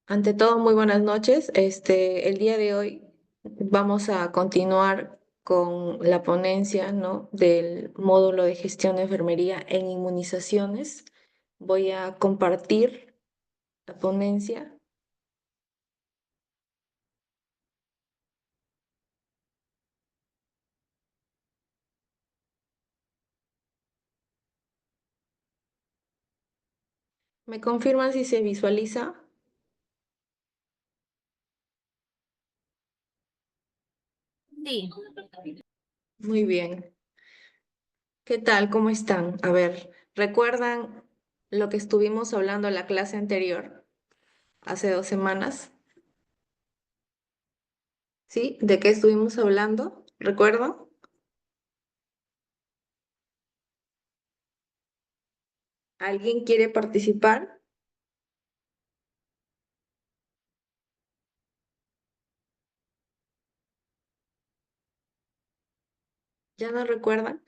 Ante todo, muy buenas noches. El día de hoy vamos a continuar con la ponencia, ¿no? Del módulo de gestión de enfermería en inmunizaciones. Voy a compartir la ponencia. ¿Me confirman si se visualiza? Sí, Muy bien. ¿Qué tal? ¿Cómo están? A ver, ¿recuerdan lo que estuvimos hablando en la clase anterior, hace 2 semanas? ¿Sí? ¿De qué estuvimos hablando? ¿Recuerdan? ¿Alguien quiere participar? ¿Ya no recuerdan?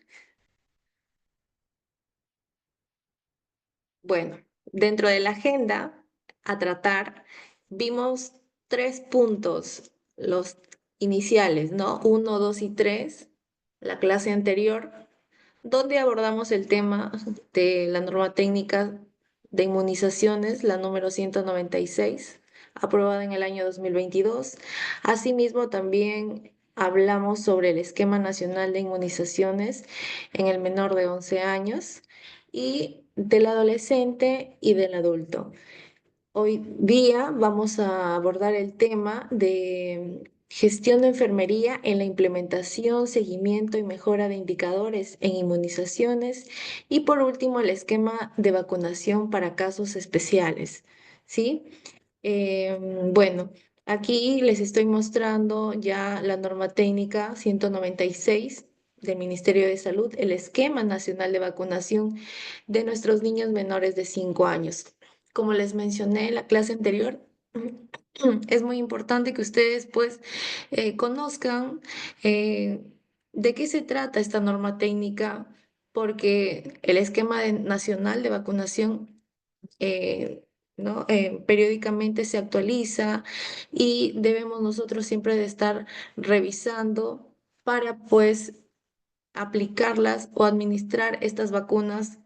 Bueno, dentro de la agenda a tratar, vimos 3 puntos, los iniciales, ¿no? Uno, dos y tres, la clase anterior, donde abordamos el tema de la norma técnica de inmunizaciones, la número 196, aprobada en el año 2022. Asimismo, también hablamos sobre el esquema nacional de inmunizaciones en el menor de 11 años y del adolescente y del adulto. Hoy día vamos a abordar el tema de gestión de enfermería en la implementación, seguimiento y mejora de indicadores en inmunizaciones y por último el esquema de vacunación para casos especiales. ¿Sí? Bueno, aquí les estoy mostrando ya la norma técnica 196 del Ministerio de Salud, el esquema nacional de vacunación de nuestros niños menores de 5 años. Como les mencioné en la clase anterior, es muy importante que ustedes pues conozcan eh, de qué se trata esta norma técnica, porque el esquema nacional de vacunación ¿no? Periódicamente se actualiza y debemos nosotros siempre de estar revisando para pues aplicarlas o administrar estas vacunas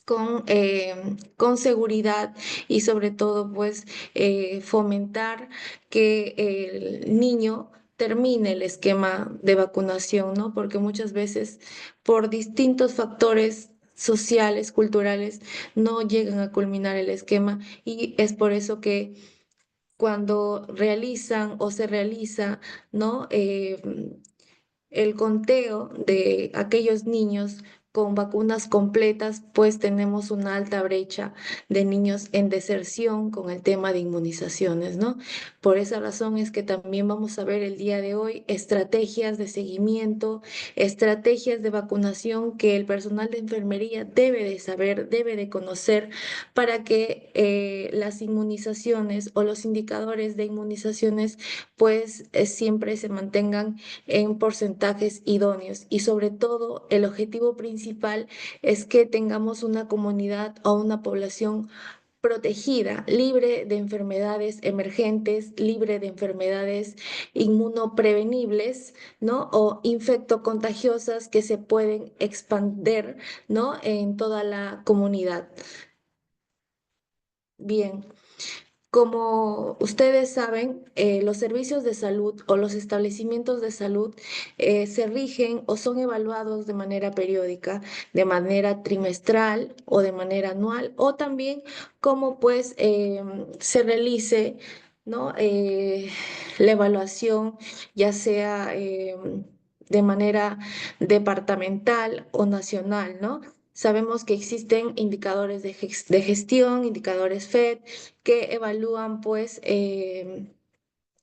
con seguridad y sobre todo pues fomentar que el niño termine el esquema de vacunación, ¿no? Porque muchas veces por distintos factores sociales, culturales, no llegan a culminar el esquema y es por eso que cuando realizan o se realiza, ¿no? El conteo de aquellos niños con vacunas completas, pues tenemos una alta brecha de niños en deserción con el tema de inmunizaciones, ¿no? Por esa razón es que también vamos a ver el día de hoy estrategias de seguimiento, estrategias de vacunación que el personal de enfermería debe de saber, debe de conocer para que las inmunizaciones o los indicadores de inmunizaciones pues siempre se mantengan en porcentajes idóneos y sobre todo el objetivo principal es que tengamos una comunidad o una población protegida, libre de enfermedades emergentes, libre de enfermedades inmunoprevenibles, ¿no? O infectocontagiosas que se pueden expander, ¿no? En toda la comunidad. Bien. Como ustedes saben, los servicios de salud o los establecimientos de salud se rigen o son evaluados de manera periódica, de manera trimestral o de manera anual, o también como pues se realice, ¿no? La evaluación, ya sea de manera departamental o nacional, ¿no? Sabemos que existen indicadores de gestión, indicadores FED, que evalúan pues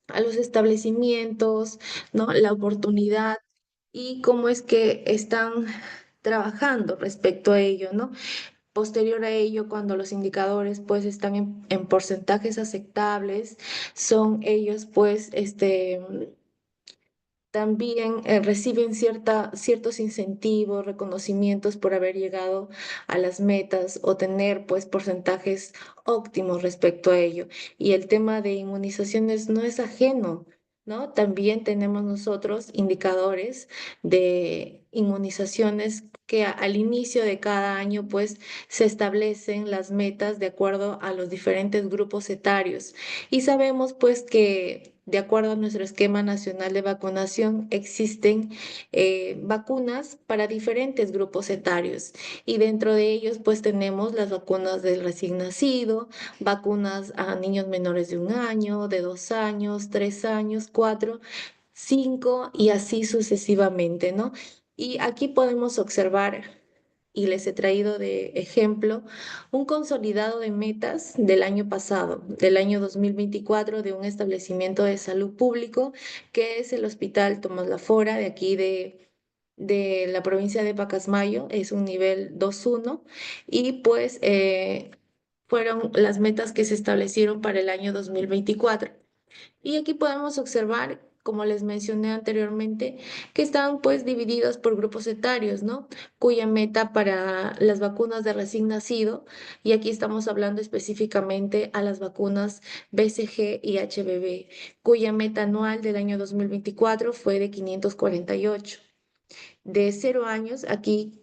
a los establecimientos, ¿no? La oportunidad y cómo es que están trabajando respecto a ello, ¿no? Posterior a ello, cuando los indicadores pues están en porcentajes aceptables, son ellos pues también reciben ciertos incentivos, reconocimientos por haber llegado a las metas o tener pues porcentajes óptimos respecto a ello. Y el tema de inmunizaciones no es ajeno, ¿no? También tenemos nosotros indicadores de inmunizaciones que al inicio de cada año pues se establecen las metas de acuerdo a los diferentes grupos etarios. Y sabemos pues que de acuerdo a nuestro esquema nacional de vacunación existen vacunas para diferentes grupos etarios y dentro de ellos pues tenemos las vacunas del recién nacido, vacunas a niños menores de 1 año, de 2 años, 3 años, 4, 5 y así sucesivamente, ¿no? Y aquí podemos observar, y les he traído de ejemplo, un consolidado de metas del año pasado, del año 2024, de un establecimiento de salud público que es el Hospital Tomás Lafora, de aquí de la provincia de Pacasmayo, es un nivel 2-1, y pues fueron las metas que se establecieron para el año 2024. Y aquí podemos observar, como les mencioné anteriormente, que están pues divididos por grupos etarios, ¿no? Cuya meta para las vacunas de recién nacido, y aquí estamos hablando específicamente a las vacunas BCG y HBV, cuya meta anual del año 2024 fue de 548 de 0 años, aquí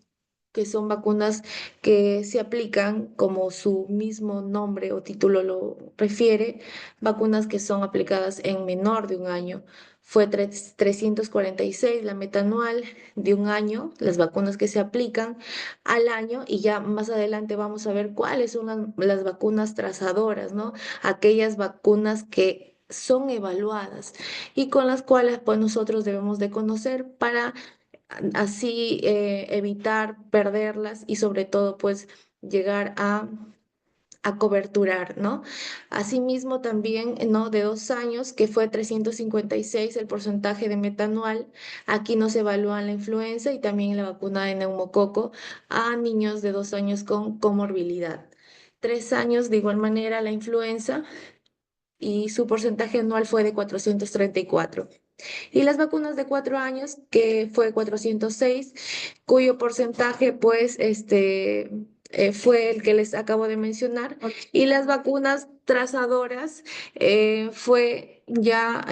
que son vacunas que se aplican, como su mismo nombre o título lo refiere, vacunas que son aplicadas en menor de 1 año. Fue 346 la meta anual de 1 año, las vacunas que se aplican al año, y ya más adelante vamos a ver cuáles son las vacunas trazadoras, ¿no? Aquellas vacunas que son evaluadas y con las cuales pues nosotros debemos de conocer para así evitar perderlas y sobre todo pues llegar a coberturar, ¿no? Asimismo también, ¿no? De 2 años, que fue 356 el porcentaje de metanual, aquí nos evalúan la influenza y también la vacuna de neumococo a niños de 2 años con comorbilidad. 3 años, de igual manera, la influenza y su porcentaje anual fue de 434. Y las vacunas de 4 años, que fue 406, cuyo porcentaje, pues, fue el que les acabo de mencionar. Y las vacunas trazadoras fue ya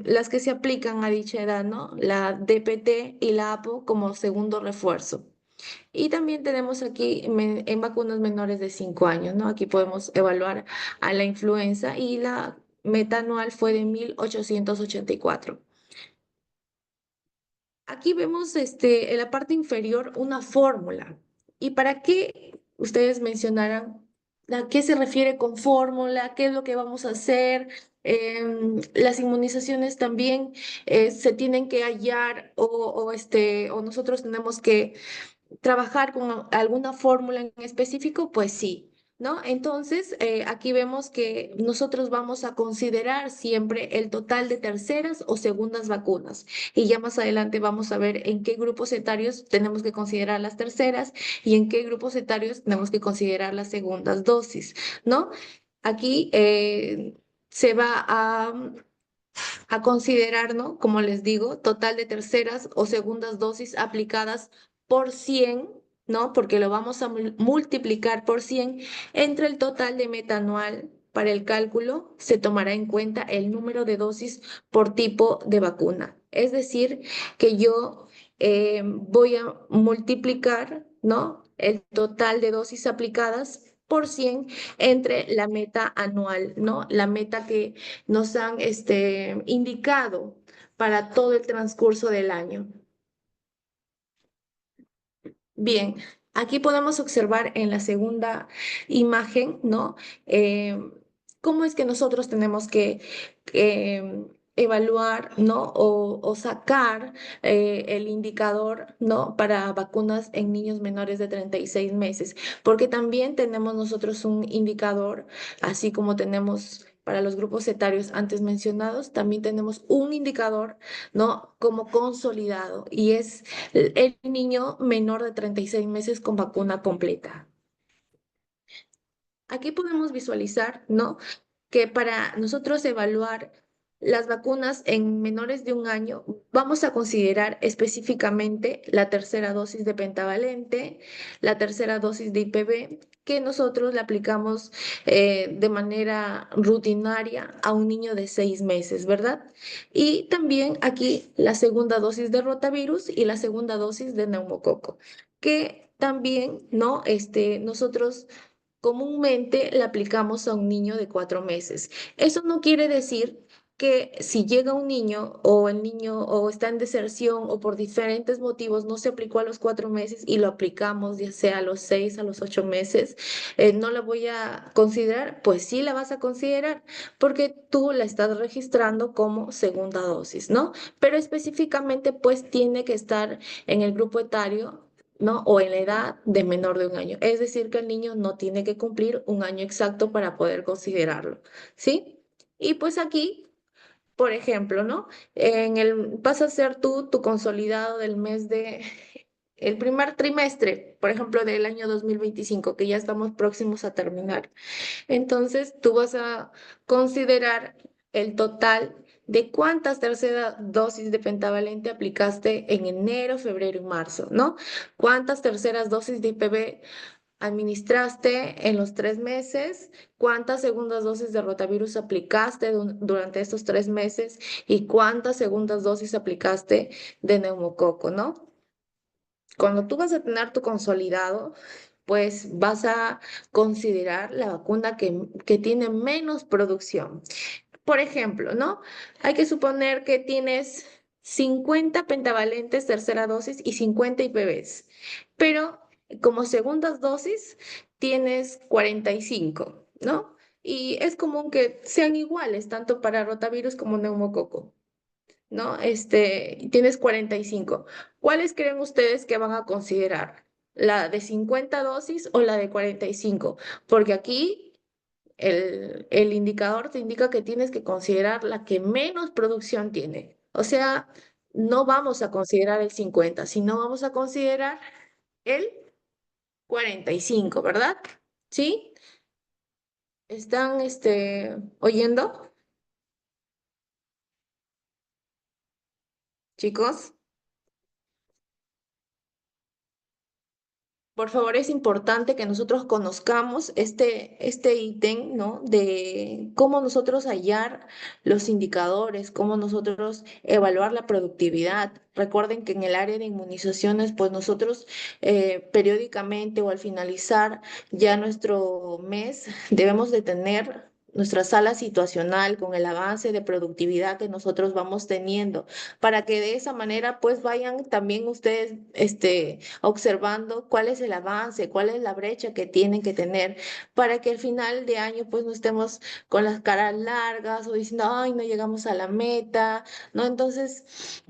las que se aplican a dicha edad, ¿no? La DPT y la APO como segundo refuerzo. Y también tenemos aquí en vacunas menores de 5 años, ¿no? Aquí podemos evaluar a la influenza y la meta anual fue de 1884. Aquí vemos en la parte inferior una fórmula. ¿Y para qué ustedes mencionarán a qué se refiere con fórmula? ¿Qué es lo que vamos a hacer? Las inmunizaciones también se tienen que hallar o nosotros tenemos que trabajar con alguna fórmula en específico, pues sí, ¿no? Entonces, aquí vemos que nosotros vamos a considerar siempre el total de terceras o segundas vacunas. Y ya más adelante vamos a ver en qué grupos etarios tenemos que considerar las terceras y en qué grupos etarios tenemos que considerar las segundas dosis, ¿no? Aquí se va a considerar, ¿no? Como les digo, total de terceras o segundas dosis aplicadas por 100, ¿no? Porque lo vamos a multiplicar por 100 entre el total de metanual. Para el cálculo se tomará en cuenta el número de dosis por tipo de vacuna. Es decir, que yo voy a multiplicar, ¿no? El total de dosis aplicadas por 100 entre la meta anual, ¿no? La meta que nos han indicado para todo el transcurso del año. Bien, aquí podemos observar en la segunda imagen, ¿no? Eh, cómo es que nosotros tenemos que evaluar, ¿no? O sacar el indicador, ¿no? Para vacunas en niños menores de 36 meses, porque también tenemos nosotros un indicador, así como tenemos para los grupos etarios antes mencionados, también tenemos un indicador, ¿no? Como consolidado, y es el niño menor de 36 meses con vacuna completa. Aquí podemos visualizar, ¿no? Que para nosotros evaluar las vacunas en menores de un año, vamos a considerar específicamente la tercera dosis de pentavalente, la tercera dosis de IPV, que nosotros le aplicamos de manera rutinaria a un niño de 6 meses, ¿verdad? Y también aquí la segunda dosis de rotavirus y la segunda dosis de neumococo, que también, ¿no? Nosotros comúnmente la aplicamos a un niño de 4 meses. Eso no quiere decir que si llega un niño o el niño o está en deserción o por diferentes motivos no se aplicó a los 4 meses y lo aplicamos ya sea a los 6, a los 8 meses, no la voy a considerar, pues sí la vas a considerar porque tú la estás registrando como segunda dosis, ¿no? Pero específicamente pues tiene que estar en el grupo etario, ¿no? O en la edad de menor de un año. Es decir, que el niño no tiene que cumplir un año exacto para poder considerarlo, ¿sí? Y pues aquí, por ejemplo, ¿no? Vas a hacer tú tu consolidado del mes el primer trimestre, por ejemplo, del año 2025, que ya estamos próximos a terminar. Entonces, tú vas a considerar el total de cuántas terceras dosis de pentavalente aplicaste en enero, febrero y marzo, ¿no? ¿Cuántas terceras dosis de IPV administraste en los 3 meses? ¿Cuántas segundas dosis de rotavirus aplicaste durante estos 3 meses? ¿Y cuántas segundas dosis aplicaste de neumococo, ¿no? Cuando tú vas a tener tu consolidado, pues vas a considerar la vacuna que tiene menos producción. Por ejemplo, ¿no? Hay que suponer que tienes 50 pentavalentes tercera dosis y 50 IPVs, pero como segundas dosis tienes 45, ¿no? Y es común que sean iguales, tanto para rotavirus como neumococo, ¿no? Tienes 45. ¿Cuáles creen ustedes que van a considerar? ¿La de 50 dosis o la de 45? Porque aquí el indicador te indica que tienes que considerar la que menos producción tiene. O sea, no vamos a considerar el 50, sino vamos a considerar el 45, ¿verdad? ¿Sí? ¿Están, oyendo, chicos? Por favor, es importante que nosotros conozcamos este ítem, ¿no? De cómo nosotros hallar los indicadores, cómo nosotros evaluar la productividad. Recuerden que en el área de inmunizaciones, pues nosotros periódicamente o al finalizar ya nuestro mes debemos de tener nuestra sala situacional con el avance de productividad que nosotros vamos teniendo, para que de esa manera pues vayan también ustedes, observando cuál es el avance, cuál es la brecha que tienen que tener para que al final de año pues no estemos con las caras largas o diciendo, ay, no llegamos a la meta, ¿no? Entonces,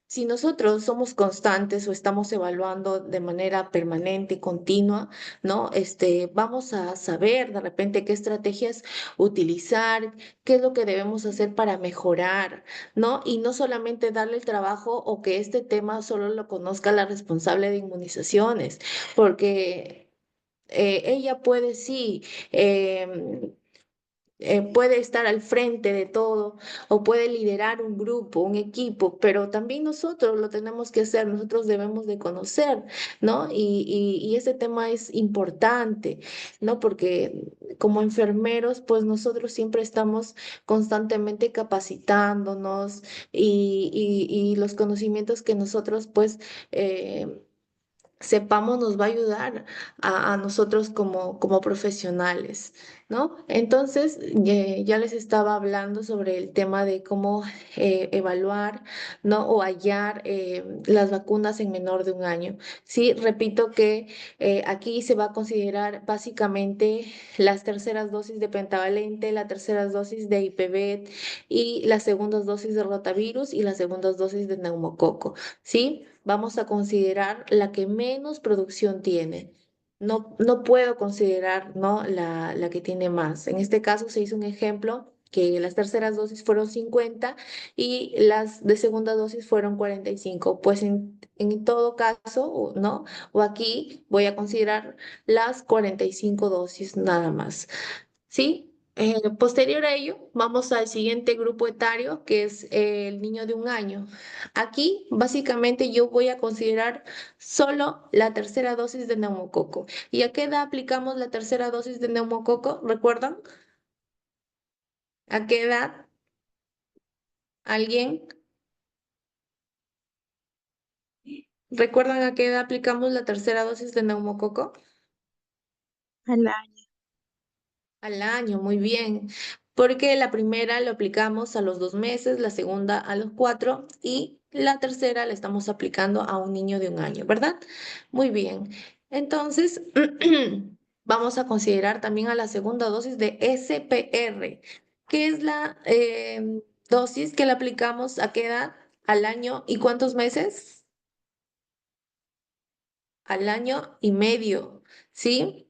si nosotros somos constantes o estamos evaluando de manera permanente y continua, ¿no? Vamos a saber de repente qué estrategias utilizar, qué es lo que debemos hacer para mejorar, ¿no? Y no solamente darle el trabajo o que este tema solo lo conozca la responsable de inmunizaciones, porque ella puede sí. Puede estar al frente de todo o puede liderar un grupo, un equipo, pero también nosotros lo tenemos que hacer, nosotros debemos de conocer, ¿no? Y ese tema es importante, ¿no? Porque como enfermeros, pues nosotros siempre estamos constantemente capacitándonos y los conocimientos que nosotros, pues, sepamos nos va a ayudar a nosotros como profesionales, ¿no? Entonces, ya les estaba hablando sobre el tema de cómo evaluar, ¿no? O hallar las vacunas en menor de un año. Sí, repito que aquí se va a considerar básicamente las terceras dosis de pentavalente, las terceras dosis de IPV y las segundas dosis de rotavirus y las segundas dosis de neumococo. ¿Sí? Vamos a considerar la que menos producción tiene. No, no puedo considerar, ¿no? La que tiene más. En este caso se hizo un ejemplo que las terceras dosis fueron 50 y las de segunda dosis fueron 45. Pues en todo caso, ¿no? O aquí voy a considerar las 45 dosis nada más. ¿Sí? Posterior a ello, vamos al siguiente grupo etario, que es el niño de 1 año. Aquí, básicamente, yo voy a considerar solo la tercera dosis de neumococo. ¿Y a qué edad aplicamos la tercera dosis de neumococo? ¿Recuerdan? ¿A qué edad? ¿Alguien? ¿Recuerdan a qué edad aplicamos la tercera dosis de neumococo? Al año. Al año, muy bien. Porque la primera lo aplicamos a los 2 meses, la segunda a los 4 y la tercera la estamos aplicando a un niño de 1 año, ¿verdad? Muy bien. Entonces, vamos a considerar también a la segunda dosis de SPR, que es la dosis que le aplicamos a qué edad, al año y cuántos meses, al año y medio, ¿sí?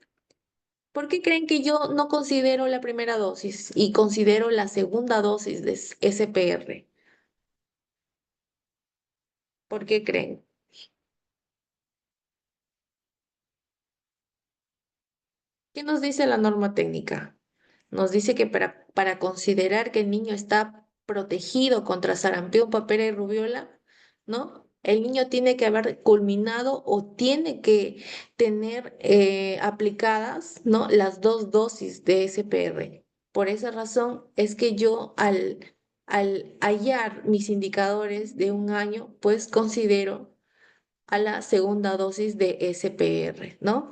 ¿Por qué creen que yo no considero la primera dosis y considero la segunda dosis de SPR? ¿Por qué creen? ¿Qué nos dice la norma técnica? Nos dice que para considerar que el niño está protegido contra sarampión, papera y rubiola, ¿no? El niño tiene que haber culminado o tiene que tener aplicadas, ¿no? Las 2 dosis de SPR. Por esa razón es que yo al hallar mis indicadores de 1 año, pues considero a la segunda dosis de SPR, ¿no?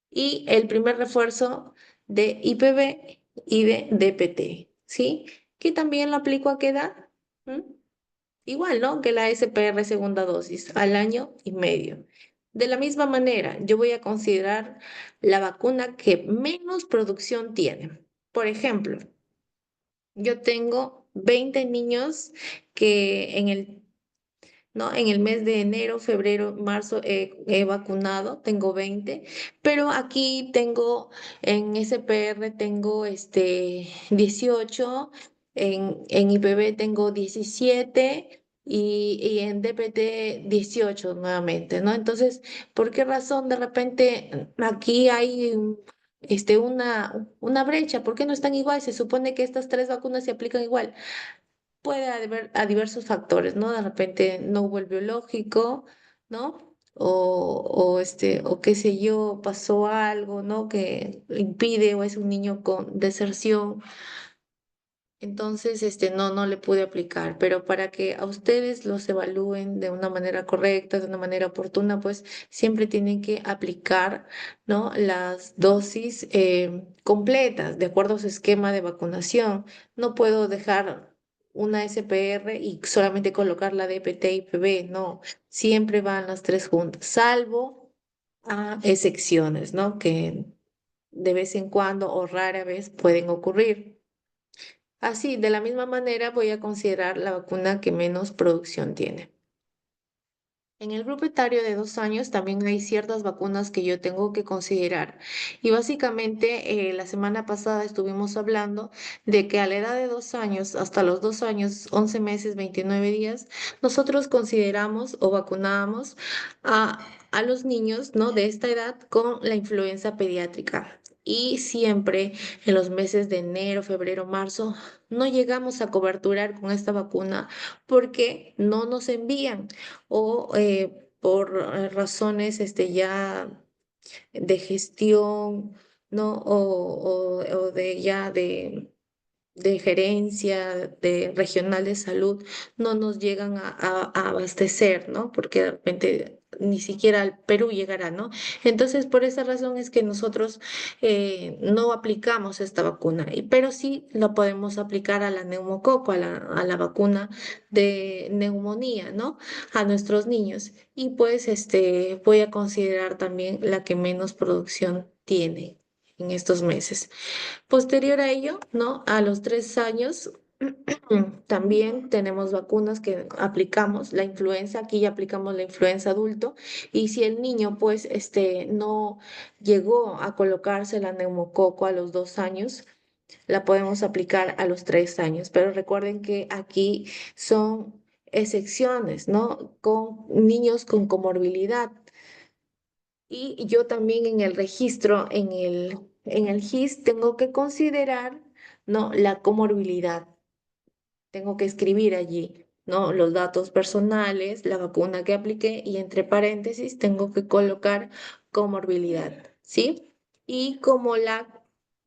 Y el primer refuerzo de IPV y de DPT, ¿sí? Que también lo aplico a qué edad. ¿Mm? Igual, ¿no? Que la SPR segunda dosis, al año y medio. De la misma manera, yo voy a considerar la vacuna que menos producción tiene. Por ejemplo, yo tengo 20 niños que ¿no? En el mes de enero, febrero, marzo he vacunado, tengo 20, pero aquí tengo en SPR tengo 18, en IPV tengo 17 y en DPT 18 nuevamente, ¿no? Entonces, ¿por qué razón de repente aquí hay una brecha? ¿Por qué no están igual? Se supone que estas tres vacunas se aplican igual. Puede haber a diversos factores, ¿no? De repente no hubo el biológico, ¿no? O qué sé yo, pasó algo, ¿no? Que impide o es un niño con deserción. Entonces, no le pude aplicar, pero para que a ustedes los evalúen de una manera correcta, de una manera oportuna, pues siempre tienen que aplicar, ¿no? Las dosis completas, de acuerdo a su esquema de vacunación. No puedo dejar una SPR y solamente colocar la DPT y PB, no, siempre van las tres juntas, salvo a excepciones, ¿no? Que de vez en cuando o rara vez pueden ocurrir. Así, de la misma manera voy a considerar la vacuna que menos producción tiene. En el grupo etario de 2 años también hay ciertas vacunas que yo tengo que considerar. Y básicamente la semana pasada estuvimos hablando de que a la edad de 2 años, hasta los 2 años, 11 meses, 29 días, nosotros consideramos o vacunamos a los niños, ¿no? De esta edad con la influenza pediátrica. Y siempre en los meses de enero, febrero, marzo, no llegamos a coberturar con esta vacuna porque no nos envían o por razones ya de gestión, ¿no? O de ya de gerencia de regional de salud no nos llegan a abastecer, ¿no? Porque de repente ni siquiera al Perú llegará, ¿no? Entonces, por esa razón es que nosotros no aplicamos esta vacuna, pero sí la podemos aplicar a la neumococo, a la vacuna de neumonía, ¿no? A nuestros niños. Y pues voy a considerar también la que menos producción tiene en estos meses. Posterior a ello, ¿no? A los 3 años también tenemos vacunas que aplicamos, la influenza, aquí ya aplicamos la influenza adulto, y si el niño pues no llegó a colocarse la neumococo a los 2 años, la podemos aplicar a los 3 años, pero recuerden que aquí son excepciones, ¿no? Con niños con comorbilidad. Y yo también en el registro, en el GIS tengo que considerar, ¿no? La comorbilidad. Tengo que escribir allí, ¿no? Los datos personales, la vacuna que apliqué y entre paréntesis tengo que colocar comorbilidad, ¿sí? Y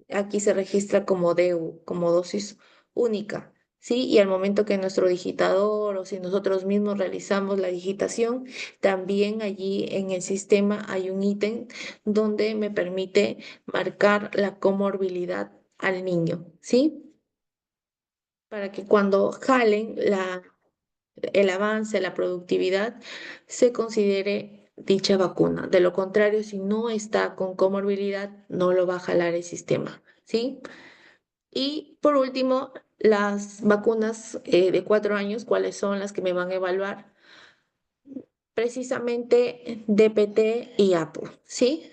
aquí se registra como DEU, como dosis única, ¿sí? Y al momento que nuestro digitador o si nosotros mismos realizamos la digitación, también allí en el sistema hay un ítem donde me permite marcar la comorbilidad al niño, ¿sí? Para que cuando jalen el avance, la productividad, se considere dicha vacuna. De lo contrario, si no está con comorbilidad, no lo va a jalar el sistema, ¿sí? Y por último, las vacunas de 4 años, ¿cuáles son las que me van a evaluar? Precisamente DPT y APO, ¿sí?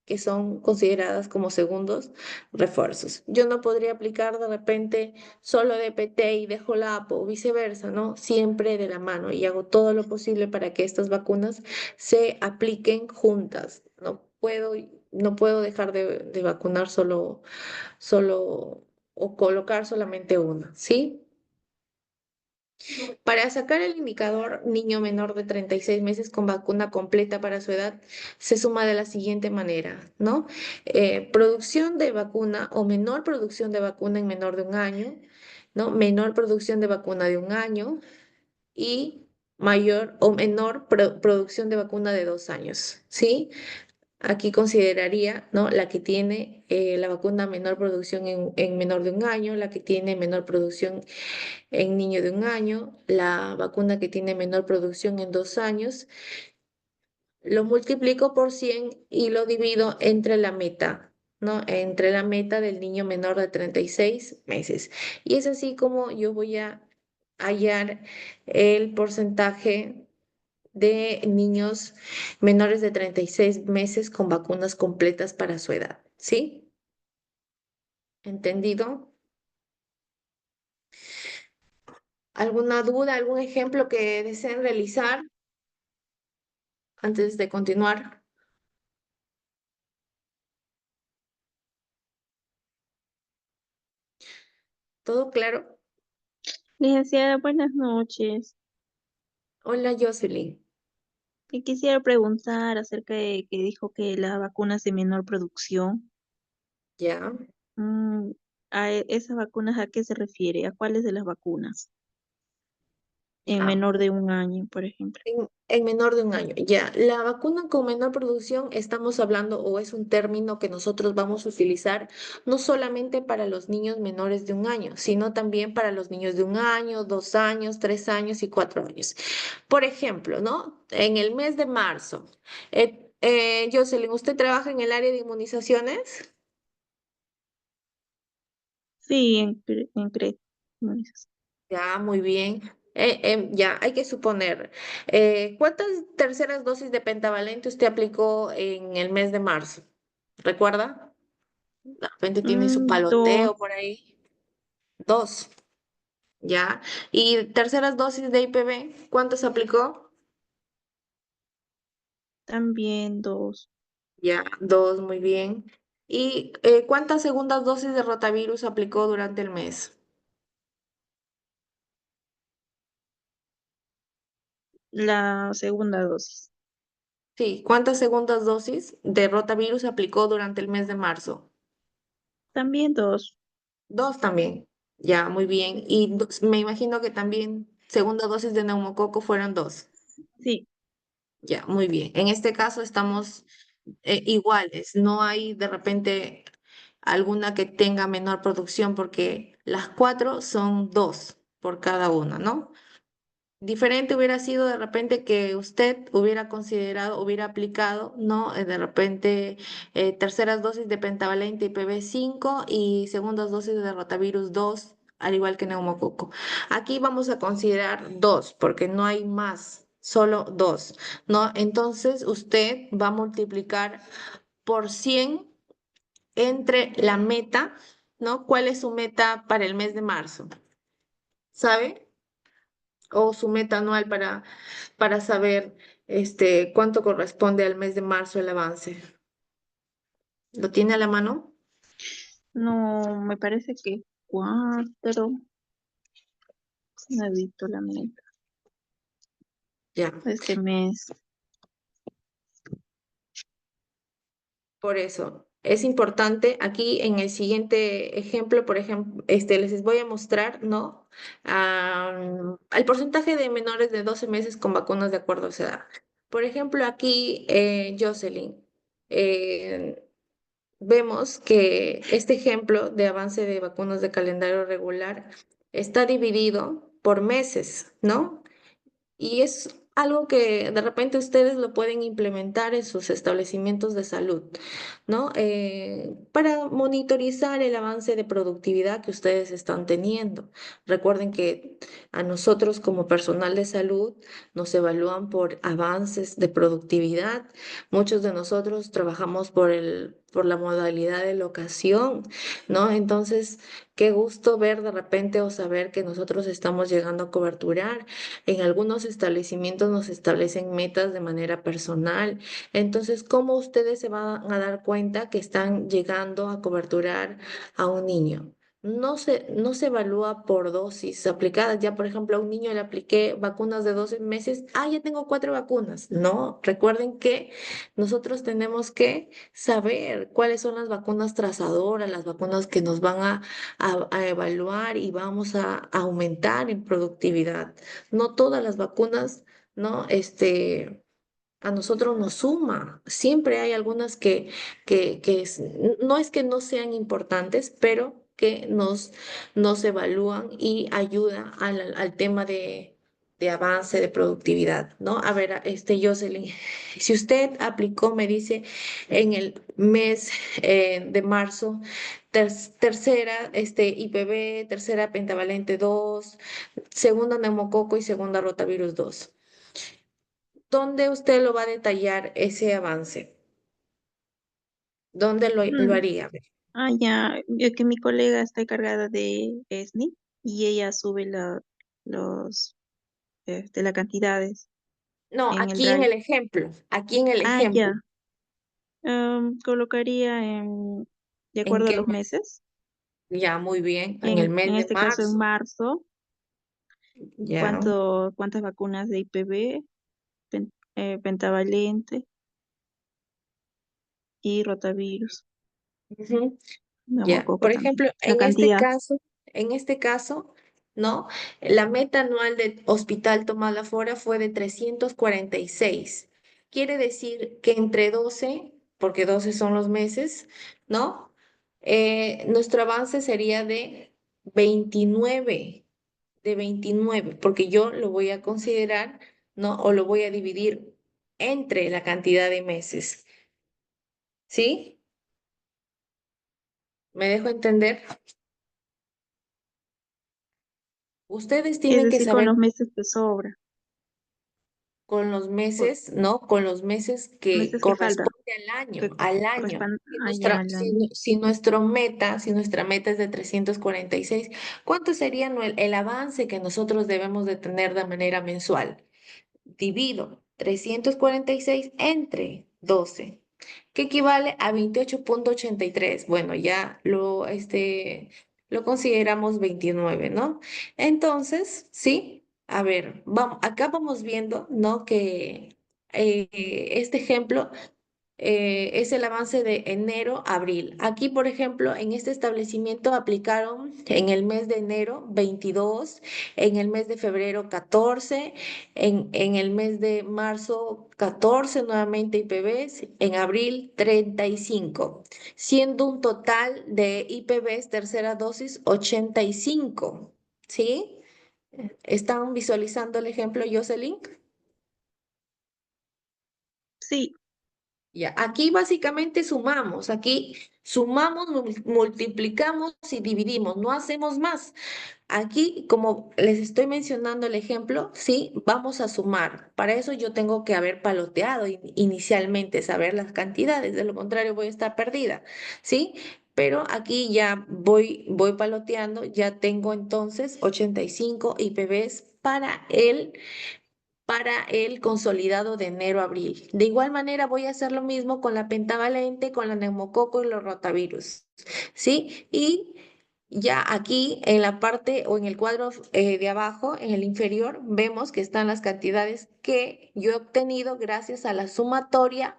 Que son consideradas como segundos refuerzos. Yo no podría aplicar de repente solo DPT y dejo la APO o viceversa, ¿no? Siempre de la mano y hago todo lo posible para que estas vacunas se apliquen juntas. No puedo dejar de vacunar solo o colocar solamente una, ¿sí? Para sacar el indicador niño menor de 36 meses con vacuna completa para su edad, se suma de la siguiente manera, ¿no? Producción de vacuna o menor producción de vacuna en menor de un año, ¿no? Menor producción de vacuna de un año y mayor o menor producción de vacuna de 2 años, ¿sí? Aquí consideraría, ¿no? La que tiene la vacuna menor producción en menor de un año, la que tiene menor producción en niño de un año, la vacuna que tiene menor producción en 2 años, lo multiplico por 100 y lo divido entre la meta, ¿no? Entre la meta del niño menor de 36 meses. Y es así como yo voy a hallar el porcentaje de niños menores de 36 meses con vacunas completas para su edad, ¿sí? ¿Entendido? ¿Alguna duda, algún ejemplo que deseen realizar antes de continuar? ¿Todo claro? Licenciada, buenas noches. Hola, Jocelyn. Y quisiera preguntar acerca de que dijo que las vacunas de menor producción, Ya. mm, ¿esas vacunas a qué se refiere? ¿A cuáles de las vacunas? En Ya. menor de un año, por ejemplo. En menor de un año. Ya. La vacuna con menor producción estamos hablando o es un término que nosotros vamos a utilizar no solamente para los niños menores de un año, sino también para los niños de un año, 2 años, 3 años y 4 años. Por ejemplo, ¿no? En el mes de marzo, Jocelyn, ¿usted trabaja en el área de inmunizaciones? Sí, inmunización. Ya, muy bien. Ya, hay que suponer, ¿cuántas terceras dosis de pentavalente usted aplicó en el mes de marzo? ¿Recuerda? De repente tiene su Dos, paloteo por ahí. Dos, ya. ¿Y terceras dosis de IPV? ¿Cuántas aplicó? también dos. Ya, dos, muy bien. ¿Y cuántas segundas dosis de rotavirus aplicó durante el mes? La segunda dosis. Sí, ¿cuántas segundas dosis de rotavirus aplicó durante el mes de marzo? También dos. Dos también. Ya, muy bien. Y me imagino que también segunda dosis de neumococo fueron dos. Sí. Ya, muy bien. En este caso estamos iguales. No hay de repente alguna que tenga menor producción porque las cuatro son dos por cada una, ¿no? Diferente hubiera sido de repente que usted hubiera considerado, hubiera aplicado, ¿no? De repente terceras dosis de pentavalente y PB5 y segundas dosis de rotavirus 2, al igual que neumococo. Aquí vamos a considerar dos, porque no hay más, solo dos, ¿no? Entonces usted va a multiplicar por 100 entre la meta, ¿no? ¿Cuál es su meta para el mes de marzo? ¿Sabe? O su meta anual para saber cuánto corresponde al mes de marzo el avance. ¿Lo tiene a la mano? No, me parece que cuatro. No he visto la meta Ya. de este mes. Por eso, es importante aquí en el siguiente ejemplo, por ejemplo, les voy a mostrar, ¿no? El porcentaje de menores de 12 meses con vacunas de acuerdo a su edad. Por ejemplo, aquí, Jocelyn, eh, vemos que este ejemplo de avance de vacunas de calendario regular está dividido por meses, ¿no? Y es algo que de repente ustedes lo pueden implementar en sus establecimientos de salud, ¿no? Para monitorizar el avance de productividad que ustedes están teniendo. Recuerden que a nosotros como personal de salud nos evalúan por avances de productividad. Muchos de nosotros trabajamos por la modalidad de locación, ¿no? Entonces, qué gusto ver de repente o saber que nosotros estamos llegando a coberturar. En algunos establecimientos nos establecen metas de manera personal. Entonces, ¿cómo ustedes se van a dar cuenta que están llegando a coberturar a un niño? No se evalúa por dosis aplicadas. Ya, por ejemplo, a un niño le apliqué vacunas de 12 meses. Ah, ya tengo 4 vacunas. No, recuerden que nosotros tenemos que saber cuáles son las vacunas trazadoras, las vacunas que nos van a evaluar y vamos a aumentar en productividad. No todas las vacunas, ¿no? A nosotros nos suma. Siempre hay algunas no es que no sean importantes, pero que nos evalúan y ayuda al tema de avance, de productividad, ¿no? A ver, Jocelyn, si usted aplicó, me dice, en el mes de marzo, tercera IPV, tercera pentavalente 2, segunda neumococo y segunda rotavirus 2. ¿Dónde usted lo va a detallar ese avance? ¿Dónde lo Mm, haría? ya que mi colega está encargada de ESNI y ella sube las cantidades No, en el aquí en drive. el ejemplo, aquí en el ejemplo. Ya. Colocaría de ¿En acuerdo a qué los mes? meses. Ya, muy bien, en el En mes de este caso, en marzo. marzo, Ya. cuántas vacunas de IPV, pentavalente y rotavirus, Ujú. Ya, neumococo por también. ejemplo, La cantidad. en este caso, ¿no? La meta anual del Hospital Tomás Lafora fue de 346. Quiere decir que entre 12, porque 12 son los meses, ¿no? Nuestro avance sería de 29, porque yo lo voy a considerar, ¿no? O lo voy a dividir entre la cantidad de meses, ¿sí? ¿Me dejo entender? Ustedes Es tienen que decir, con saber los meses de sobra, con los por meses, ¿no? Con los meses que meses que falta, corresponde que al año. corresponden Si allá nuestra, al si, año. nu- si nuestra meta es de 346, ¿cuánto sería el avance que nosotros debemos de tener de manera mensual? Divido 346 entre 12, que equivale a 28,83. Bueno, ya lo consideramos 29, ¿no? Entonces, sí, a ver, vamos, acá vamos viendo, ¿no? Que este ejemplo es el avance de enero a abril. Aquí, por ejemplo, en este establecimiento aplicaron en el mes de enero 22, en el mes de febrero 14, en el mes de marzo 14 nuevamente IPVs, en abril 35, siendo un total de IPVs tercera dosis 85. ¿Sí? ¿Están visualizando el ejemplo, Jocelyn? Sí, Ya, aquí básicamente sumamos, aquí sumamos, multiplicamos y dividimos, no hacemos más. Aquí, como les estoy mencionando el ejemplo, sí, vamos a sumar. Para eso yo tengo que haber paloteado inicialmente, saber las cantidades, de lo contrario voy a estar perdida, ¿sí? Pero aquí ya voy paloteando, ya tengo entonces 85 IPVs para el para el consolidado de enero-abril. De igual manera voy a hacer lo mismo con la pentavalente, con la neumococo y los rotavirus, ¿sí? Y ya aquí en la parte o en el cuadro de abajo, en el inferior, vemos que están las cantidades que yo he obtenido gracias a la sumatoria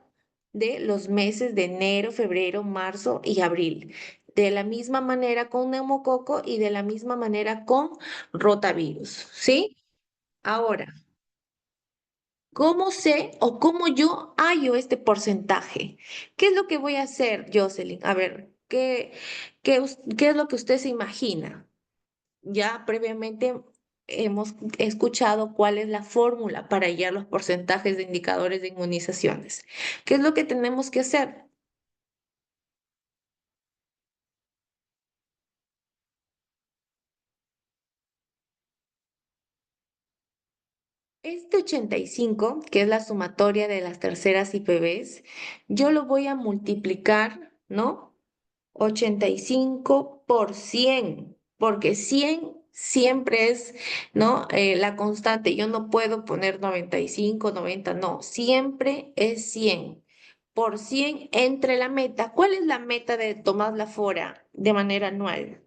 de los meses de enero, febrero, marzo y abril. De la misma manera con neumococo y de la misma manera con rotavirus, ¿sí? Ahora, ¿cómo sé o cómo yo hallo este porcentaje? ¿Qué es lo que voy a hacer, Jocelyn? A ver, ¿qué es lo que usted se imagina? Ya previamente hemos escuchado cuál es la fórmula para hallar los porcentajes de indicadores de inmunizaciones. ¿Qué es lo que tenemos que hacer? Este 85, que es la sumatoria de las terceras IPVs, yo lo voy a multiplicar, ¿no? 85 por 100, porque 100 siempre es, ¿no? La constante. Yo no puedo poner 95, 90, no, siempre es 100. Por 100 entre la meta. ¿Cuál es la meta de Tomás Lafora de manera anual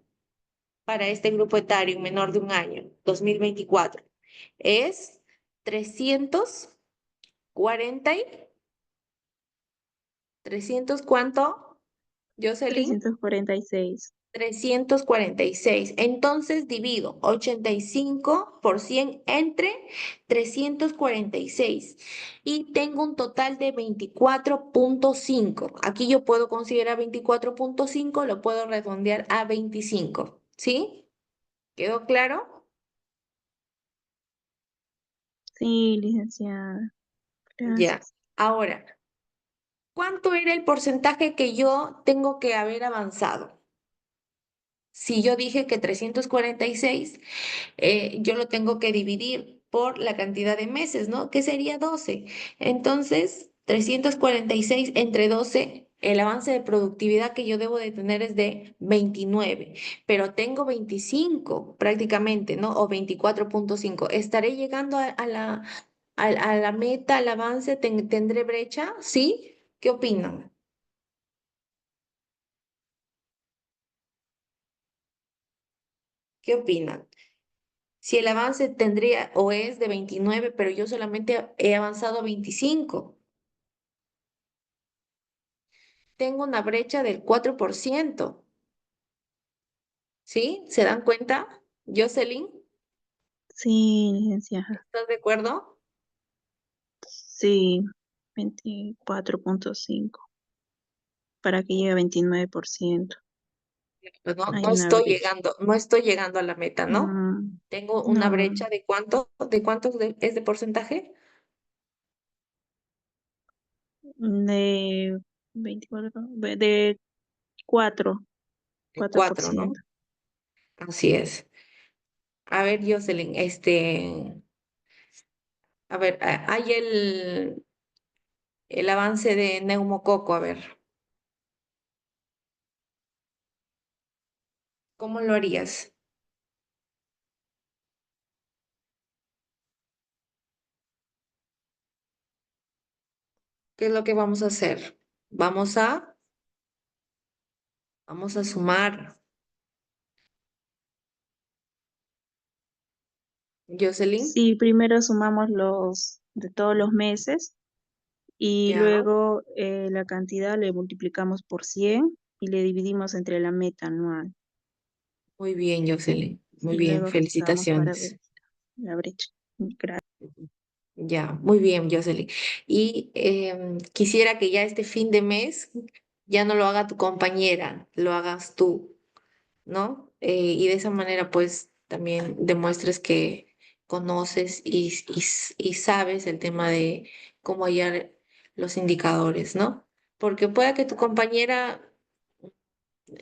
para este grupo etario menor de un año, 2024? Es 340 y 300, ¿cuánto, Jocelyn? 346. 346. Entonces divido 85 por 100 entre 346 y tengo un total de 24,5. Aquí yo puedo considerar 24,5, lo puedo redondear a 25. ¿Sí? ¿Quedó claro? Sí, licenciada. Ya. Gracias. Ahora, ¿cuánto era el porcentaje que yo tengo que haber avanzado? Si yo dije que 346, yo lo tengo que dividir por la cantidad de meses, ¿no? Que sería 12. Entonces, 346 entre 12, el avance de productividad que yo debo de tener es de 29, pero tengo 25 prácticamente, ¿no? O 24,5. ¿Estaré llegando a la meta, al avance? ¿Tendré brecha? ¿Sí? ¿Qué opinan? ¿Qué opinan? Si el avance tendría o es de 29, pero yo solamente he avanzado a 25, tengo una brecha del 4%. ¿Sí? ¿Se dan cuenta? Jocelyn, Sí, licenciada. ¿estás de acuerdo? Sí, 24,5 para que llegue a 29%. Pues no, Hay no una estoy brecha. llegando, no estoy llegando a la meta, ¿no? Mm, Tengo una no, brecha de cuánto, es de porcentaje? de 24, de 4, De 4, 4%. ¿no? Así es. A ver, Jocelyn, a ver, hay el avance de neumococo, a ver, ¿cómo lo harías? ¿Qué es lo que vamos a hacer? Vamos a sumar. Jocelyn, Sí, primero sumamos los de todos los meses y ya, luego la cantidad le multiplicamos por 100 y le dividimos entre la meta anual. muy bien, Jocelyn, muy Y bien, luego ajustamos para ver felicitaciones. la brecha. Gracias. Ya, muy bien, Jocelyn. Y quisiera que ya este fin de mes ya no lo haga tu compañera, lo hagas tú, ¿no? Y de esa manera, pues, también demuestres que conoces y sabes el tema de cómo hallar los indicadores, ¿no? Porque pueda que tu compañera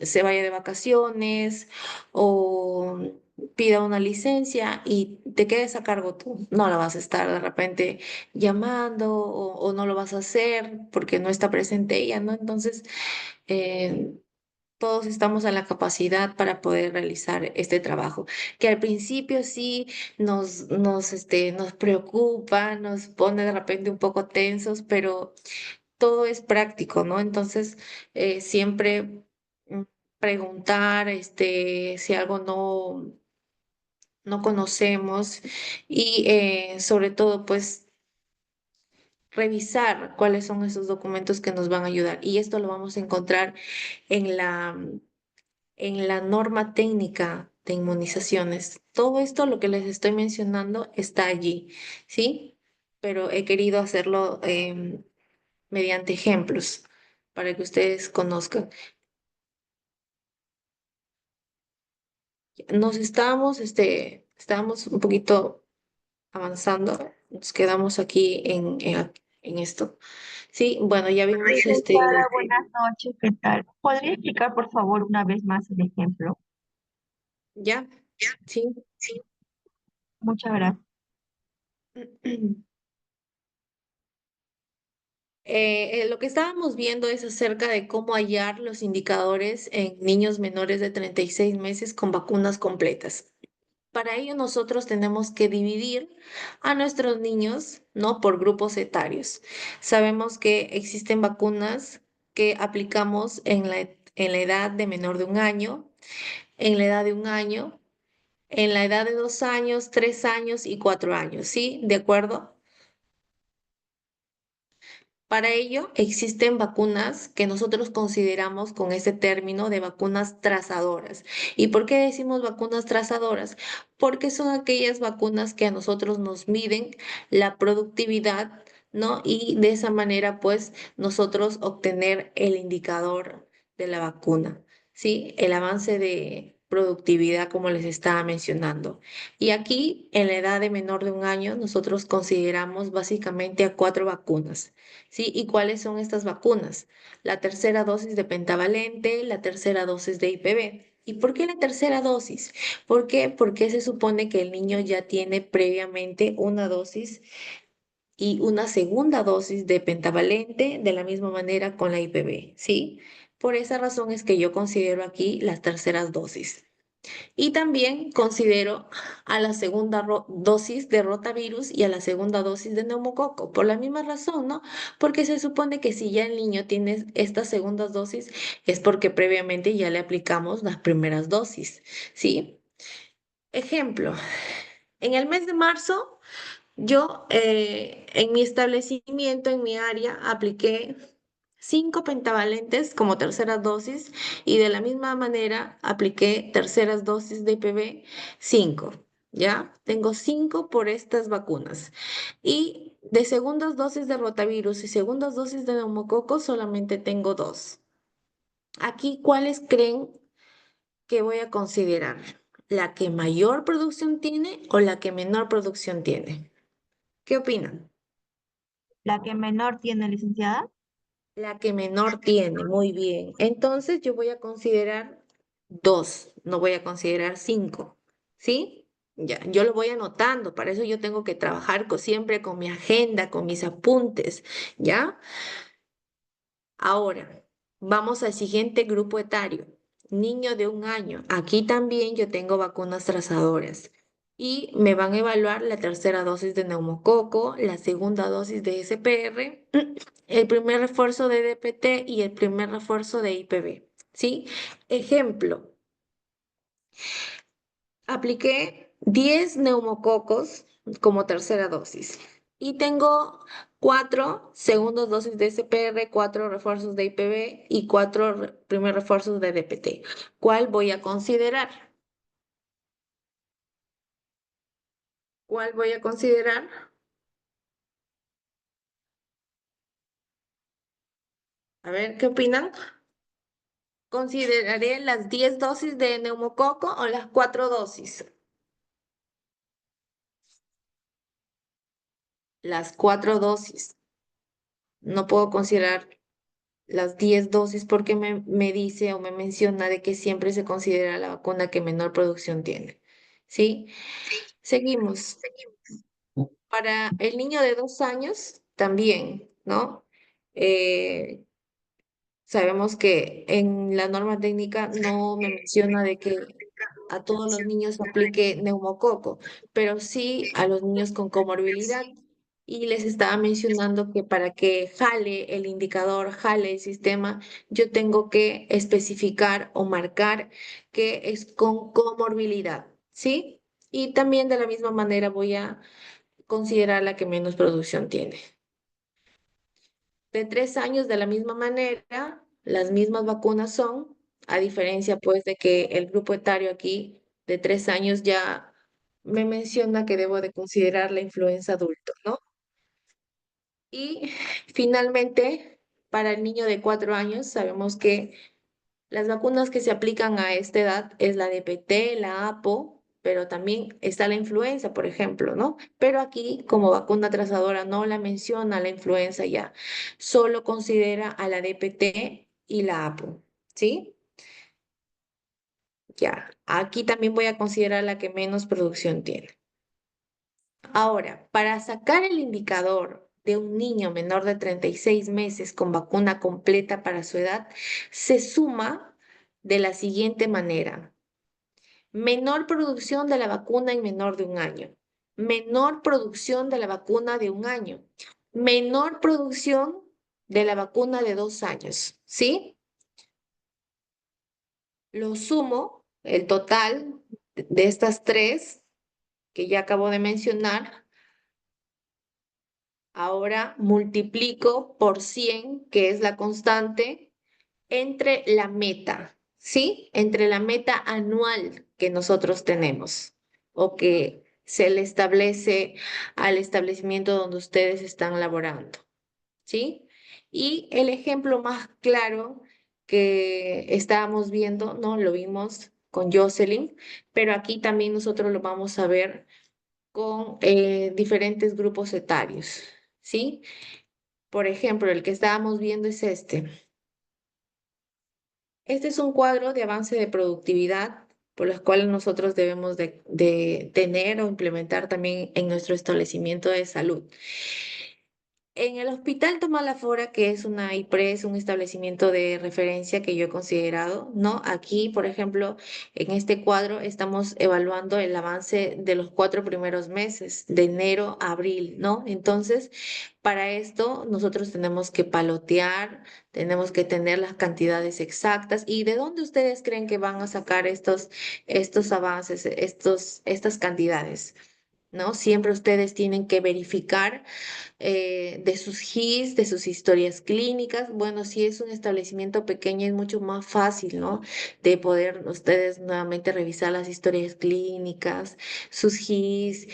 se vaya de vacaciones o pida una licencia y te quedes a cargo tú. No la vas a estar de repente llamando o no lo vas a hacer porque no está presente ella, ¿no? Entonces, eh, todos estamos a la capacidad para poder realizar este trabajo, que al principio sí nos preocupa, nos pone de repente un poco tensos, pero todo es práctico, ¿no? Entonces, siempre mm, preguntar, si algo no conocemos y sobre todo, pues, revisar cuáles son esos documentos que nos van a ayudar. Y esto lo vamos a encontrar en la norma técnica de inmunizaciones. Todo esto, lo que les estoy mencionando, está allí, ¿sí? Pero he querido hacerlo mediante ejemplos para que ustedes conozcan. Estábamos un poquito avanzando, nos quedamos aquí en esto. Sí, bueno, ya vimos Licenciada, buenas noches, ¿qué tal? ¿Podría explicar, por favor, una vez más el ejemplo? ya, sí. Muchas gracias. Lo que estábamos viendo es acerca de cómo hallar los indicadores en niños menores de 36 meses con vacunas completas. Para ello nosotros tenemos que dividir a nuestros niños, ¿no? Por grupos etarios. Sabemos que existen vacunas que aplicamos en la edad de menor de 1 año, en la edad de 1 año, en la edad de 2 años, 3 años y 4 años, ¿sí? ¿De acuerdo? Para ello, existen vacunas que nosotros consideramos con ese término de vacunas trazadoras. ¿Y por qué decimos vacunas trazadoras? Porque son aquellas vacunas que a nosotros nos miden la productividad, ¿no? Y de esa manera, pues, nosotros obtener el indicador de la vacuna, ¿sí? El avance de productividad, como les estaba mencionando. Y aquí, en la edad de menor de 1 año, nosotros consideramos básicamente a 4 vacunas. ¿Sí? ¿Y cuáles son estas vacunas? La tercera dosis de pentavalente, la tercera dosis de IPV. ¿Y por qué la tercera dosis? ¿Por qué? Porque se supone que el niño ya tiene previamente una dosis y una segunda dosis de pentavalente, de la misma manera con la IPV, ¿sí? Por esa razón es que yo considero aquí las terceras dosis. Y también considero a la segunda dosis de rotavirus y a la segunda dosis de neumococo, por la misma razón, ¿no? Porque se supone que si ya el niño tiene estas segundas dosis, es porque previamente ya le aplicamos las primeras dosis, ¿sí? Ejemplo, en el mes de marzo, yo en mi establecimiento, en mi área, apliqué 5 pentavalentes como tercera dosis y de la misma manera apliqué terceras dosis de IPV 5. ¿Ya? Tengo 5 por estas vacunas. Y de segundas dosis de rotavirus y segundas dosis de neumococo solamente tengo 2. Aquí, ¿cuáles creen que voy a considerar? ¿La que mayor producción tiene o la que menor producción tiene? ¿Qué opinan? La que menor tiene, licenciada. La que menor tiene, muy bien. Entonces yo voy a considerar 2, no voy a considerar 5, ¿sí? Ya, yo lo voy anotando, para eso yo tengo que trabajar siempre con mi agenda, con mis apuntes, ¿ya? Ahora, vamos al siguiente grupo etario, niño de 1 año. Aquí también yo tengo vacunas trazadoras y me van a evaluar la tercera dosis de neumococo, la segunda dosis de SPR, el primer refuerzo de DPT y el primer refuerzo de IPV. ¿Sí? Ejemplo, apliqué 10 neumococos como tercera dosis y tengo 4 segundas dosis de SPR, 4 refuerzos de IPV y 4 primer refuerzos de DPT. ¿Cuál voy a considerar? ¿Cuál voy a considerar? A ver, ¿qué opinan? ¿Consideraré las 10 dosis de neumococo o las 4 dosis? Las 4 dosis. No puedo considerar las 10 dosis porque me dice o me menciona de que siempre se considera la vacuna que menor producción tiene. ¿Sí? Seguimos. Para el niño de 2 años, también, ¿no? Eh, Sabemos que en la norma técnica no me menciona de que a todos los niños se aplique neumococo, pero sí a los niños con comorbilidad. Y les estaba mencionando que para que jale el indicador, jale el sistema, yo tengo que especificar o marcar que es con comorbilidad, ¿sí? Y también de la misma manera voy a considerar la que menos producción tiene. De 3 años, de la misma manera, las mismas vacunas son, a diferencia pues de que el grupo etario aquí de 3 años ya me menciona que debo de considerar la influenza adulto, ¿no? Y finalmente, para el niño de 4 años, sabemos que las vacunas que se aplican a esta edad es la DPT, la APO, pero también está la influenza, por ejemplo, ¿no? Pero aquí, como vacuna trazadora, no la menciona la influenza ya, solo considera a la DPT y la APO, ¿sí? Ya, aquí también voy a considerar la que menos producción tiene. Ahora, para sacar el indicador de un niño menor de 36 meses con vacuna completa para su edad, se suma de la siguiente manera. Menor producción de la vacuna en menor de un año. Menor producción de la vacuna de un año. Menor producción de la vacuna de 2 años. ¿Sí? Lo sumo, el total de estas tres que ya acabo de mencionar. Ahora multiplico por 100, que es la constante, entre la meta, ¿sí? Entre la meta anual que nosotros tenemos o que se le establece al establecimiento donde ustedes están laborando, ¿sí? Y el ejemplo más claro que estábamos viendo, ¿no? Lo vimos con Jocelyn, pero aquí también nosotros lo vamos a ver con diferentes grupos etarios, ¿sí? Por ejemplo, el que estábamos viendo es este. Este es un cuadro de avance de productividad por los cuales nosotros debemos de tener o implementar también en nuestro establecimiento de salud. En el Hospital Tomás Lafora, que es una IPRES, un establecimiento de referencia que yo he considerado, ¿no? Aquí, por ejemplo, en este cuadro estamos evaluando el avance de los 4 primeros meses, de enero a abril, ¿no? Entonces, para esto nosotros tenemos que palotear, tenemos que tener las cantidades exactas. ¿Y de dónde ustedes creen que van a sacar estos avances, estas cantidades? ¿No? Siempre ustedes tienen que verificar de sus HIS, de sus historias clínicas. Bueno, si es un establecimiento pequeño es mucho más fácil, ¿no? De poder ustedes nuevamente revisar las historias clínicas, sus HIS,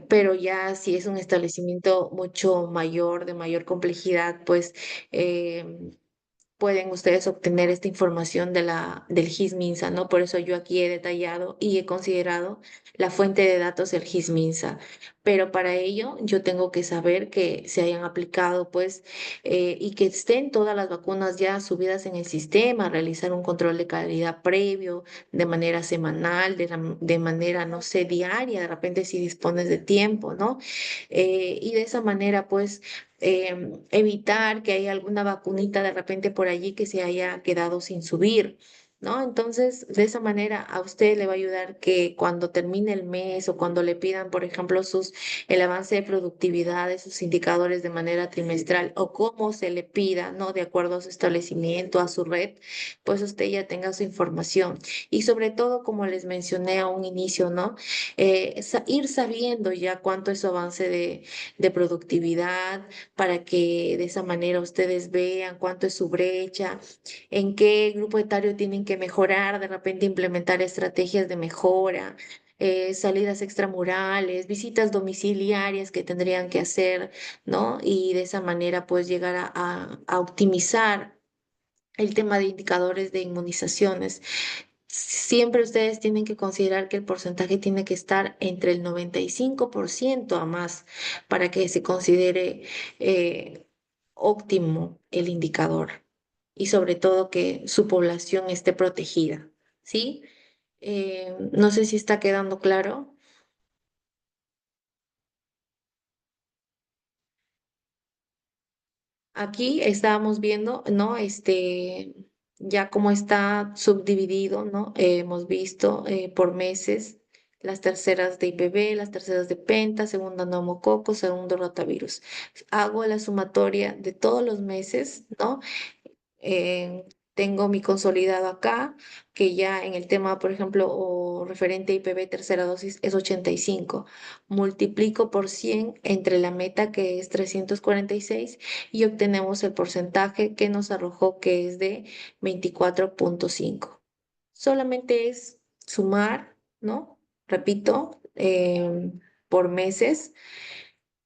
pero ya si es un establecimiento mucho mayor, de mayor complejidad, pues pueden ustedes obtener esta información del GIS-MINSA, ¿no? Por eso yo aquí he detallado y he considerado la fuente de datos del GIS-MINSA. Pero para ello yo tengo que saber que se hayan aplicado, pues, y que estén todas las vacunas ya subidas en el sistema, realizar un control de calidad previo, de manera semanal, de manera, no sé, diaria, de repente si dispones de tiempo, ¿no? Y de esa manera, pues, evitar que haya alguna vacunita de repente por allí que se haya quedado sin subir, ¿no? Entonces, de esa manera a usted le va a ayudar que cuando termine el mes o cuando le pidan, por ejemplo, el avance de productividad de sus indicadores de manera trimestral o como se le pida, ¿no? De acuerdo a su establecimiento, a su red, pues usted ya tenga su información. Y sobre todo, como les mencioné a un inicio, ¿no? Ir sabiendo ya cuánto es su avance de productividad para que de esa manera ustedes vean cuánto es su brecha, en qué grupo etario tienen que mejorar, de repente implementar estrategias de mejora, salidas extramurales, visitas domiciliarias que tendrían que hacer, ¿no? Y de esa manera pues llegar a optimizar el tema de indicadores de inmunizaciones. Siempre ustedes tienen que considerar que el porcentaje tiene que estar entre el 95% a más para que se considere óptimo el indicador y sobre todo que su población esté protegida, ¿sí? No sé si está quedando claro. Aquí estábamos viendo, ¿no? Ya cómo está subdividido, ¿no? Hemos visto por meses las terceras de IPV, las terceras de penta, segunda neumococo, segundo rotavirus. Hago la sumatoria de todos los meses, ¿no? Tengo mi consolidado acá, que ya en el tema, por ejemplo, o referente a IPV tercera dosis es 85. Multiplico por 100 entre la meta que es 346 y obtenemos el porcentaje que nos arrojó que es de 24,5. Solamente es sumar, ¿no? Repito, por meses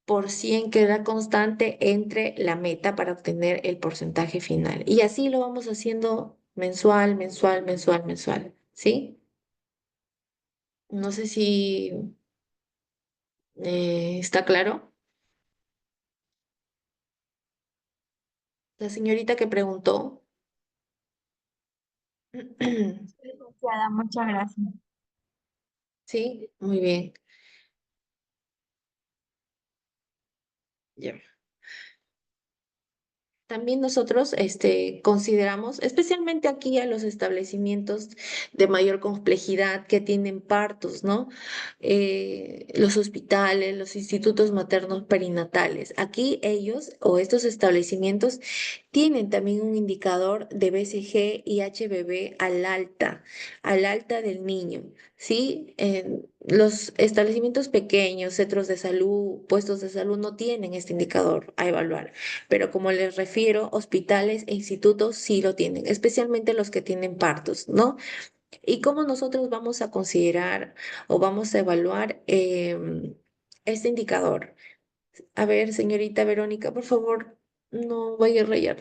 por 100 queda constante entre la meta para obtener el porcentaje final. Y así lo vamos haciendo mensual, mensual, mensual, mensual, ¿sí? No sé si está claro. La señorita que preguntó. Licenciada, muchas gracias. Sí, muy bien. Ya. También nosotros consideramos, especialmente aquí a los establecimientos de mayor complejidad que tienen partos, ¿no? Los hospitales, los institutos maternos perinatales. Aquí ellos o estos establecimientos tienen también un indicador de BCG y HBB al alta del niño, ¿sí? Los establecimientos pequeños, centros de salud, puestos de salud no tienen este indicador a evaluar. Pero como les refiero, hospitales e institutos sí lo tienen, especialmente los que tienen partos, ¿no? ¿Y cómo nosotros vamos a considerar o vamos a evaluar este indicador? A ver, señorita Verónica, por favor, no vaya a rayar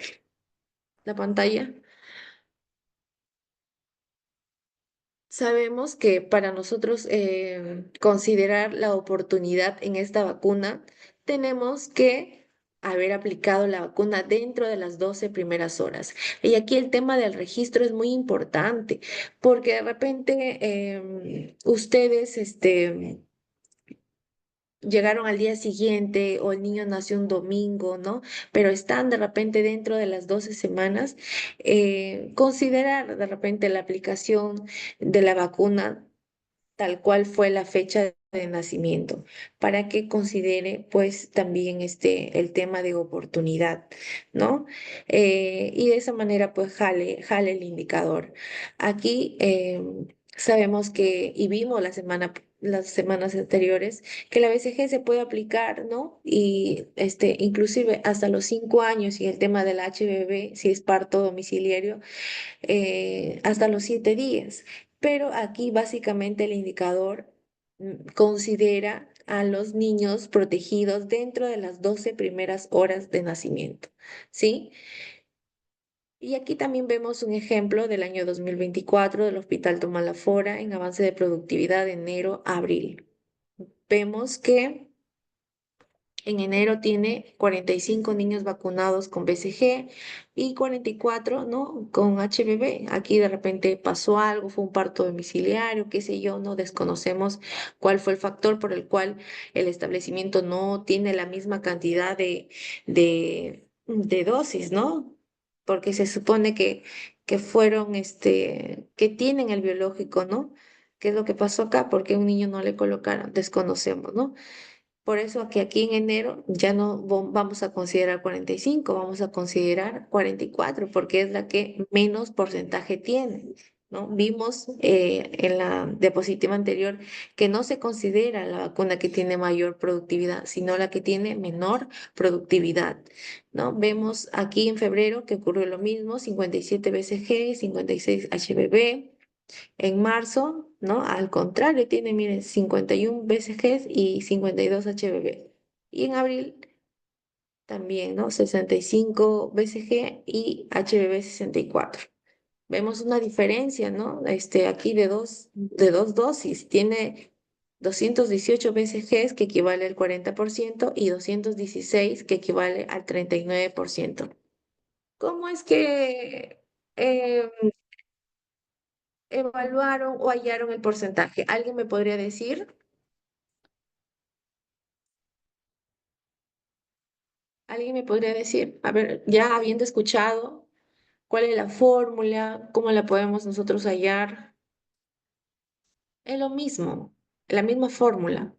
la pantalla. Sabemos que para nosotros considerar la oportunidad en esta vacuna, tenemos que haber aplicado la vacuna dentro de las 12 primeras horas. Y aquí el tema del registro es muy importante, porque de repente ustedes llegaron al día siguiente o el niño nació un domingo, ¿no? Pero están de repente dentro de las 12 semanas, considerar de repente la aplicación de la vacuna tal cual fue la fecha de nacimiento, para que considere pues también el tema de oportunidad, ¿no? Y de esa manera pues jale el indicador. Aquí sabemos que, y vimos las semanas anteriores, que la BCG se puede aplicar, ¿no? Y inclusive hasta los 5 años y el tema del HBV, si es parto domiciliario, hasta los 7 días. Pero aquí básicamente el indicador considera a los niños protegidos dentro de las 12 primeras horas de nacimiento, ¿sí? Y aquí también vemos un ejemplo del año 2024 del Hospital Tomalafora en avance de productividad de enero a abril. Vemos que en enero tiene 45 niños vacunados con BCG y 44, ¿no? Con HBV. Aquí de repente pasó algo, fue un parto domiciliario, qué sé yo, no desconocemos cuál fue el factor por el cual el establecimiento no tiene la misma cantidad de dosis, ¿no? Porque se supone que fueron, que tienen el biológico, ¿no? ¿Qué es lo que pasó acá? Porque a un niño no le colocaron, desconocemos, ¿no? Por eso que aquí en enero ya no vamos a considerar 45, vamos a considerar 44, porque es la que menos porcentaje tiene, ¿no? Vimos en la diapositiva anterior que no se considera la vacuna que tiene mayor productividad, sino la que tiene menor productividad, ¿no? Vemos aquí en febrero que ocurrió lo mismo, 57 BCG, 56 HBV. En marzo, ¿no? Al contrario, tiene, miren, 51 BCGs y 52 HBV. Y en abril también, ¿no? 65 BCG y HBV 64. Vemos una diferencia, ¿no? Aquí de dos dosis. Tiene 218 BCGs que equivale al 40% y 216 que equivale al 39%. ¿Cómo es que eh, evaluaron o hallaron el porcentaje? ¿Alguien me podría decir? ¿Alguien me podría decir? A ver, ya habiendo escuchado, ¿cuál es la fórmula? ¿Cómo la podemos nosotros hallar? Es lo mismo, la misma fórmula.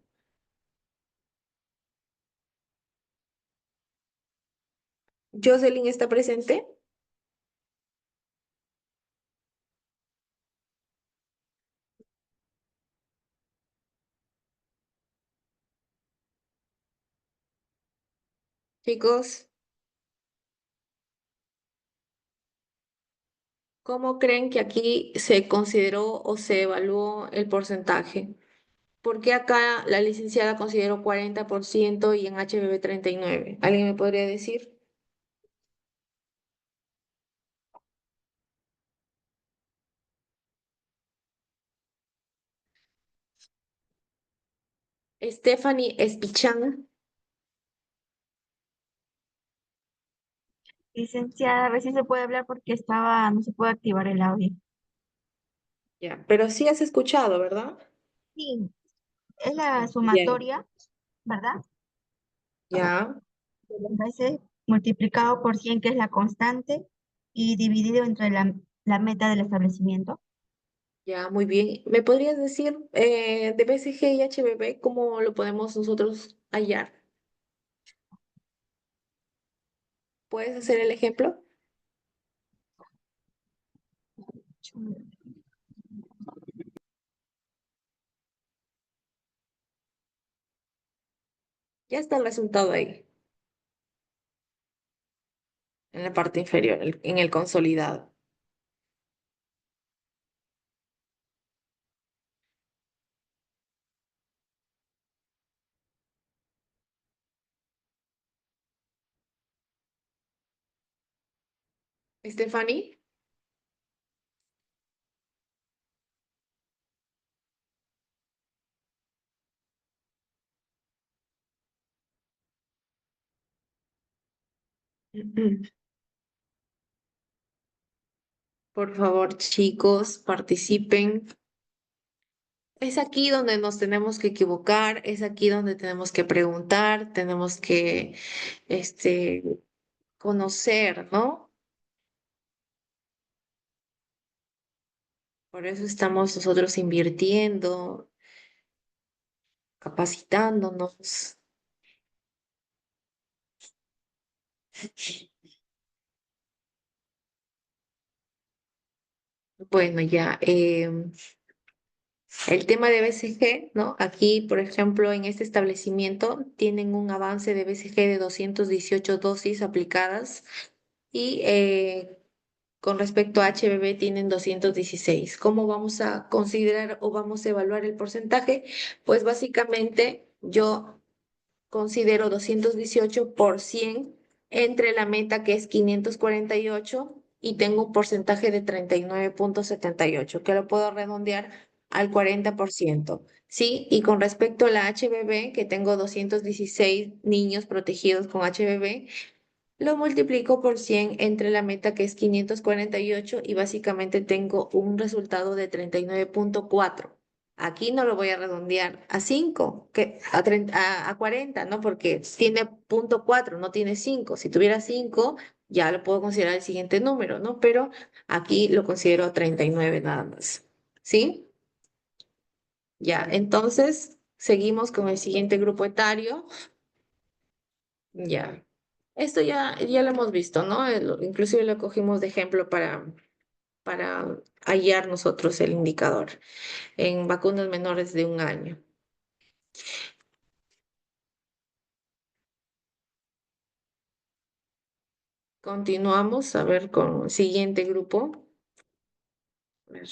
¿Jocelyn está presente? Chicos, ¿cómo creen que aquí se consideró o se evaluó el porcentaje? ¿Por qué acá la licenciada consideró 40% y en HBB 39%? ¿Alguien me podría decir? Stephanie Espichán. Licenciada, a ver si se puede hablar porque no se puede activar el audio. Ya, pero sí has escuchado, ¿verdad? Sí, es la Bien. sumatoria, ¿verdad? Ya, De las veces multiplicado por 100, que es la constante, y dividido entre la meta del establecimiento. ya, muy bien. ¿Me podrías decir de BCG y HBB cómo lo podemos nosotros hallar? ¿Puedes hacer el ejemplo? Ya está el resultado ahí, en la parte inferior, en el consolidado. Stephanie. Por favor, chicos, participen. Es aquí donde nos tenemos que equivocar, es aquí donde tenemos que preguntar, tenemos que este, conocer, ¿no? Por eso estamos nosotros invirtiendo, capacitándonos. Bueno, ya, el tema de BCG, ¿no? Aquí, por ejemplo, en este establecimiento tienen un avance de BCG de 218 dosis aplicadas y con respecto a HBV tienen 216. ¿Cómo vamos a considerar o vamos a evaluar el porcentaje? Pues básicamente yo considero 218 por 100 entre la meta que es 548 y tengo un porcentaje de 39,78 que lo puedo redondear al 40%. ¿Sí? Y con respecto a la HBV, que tengo 216 niños protegidos con HBV, lo multiplico por 100 entre la meta que es 548 y básicamente tengo un resultado de 39,4. Aquí no lo voy a redondear a 5, a, 30 a 40, ¿no? Porque tiene punto 4, no tiene 5. Si tuviera 5, ya lo puedo considerar el siguiente número, ¿no? Pero aquí lo considero 39 nada más. ¿Sí? Ya, entonces seguimos con el siguiente grupo etario. Ya. Esto ya lo hemos visto, ¿no? Inclusive lo cogimos de ejemplo para hallar nosotros el indicador en vacunas menores de 1 año. Continuamos a ver con el siguiente grupo. A ver,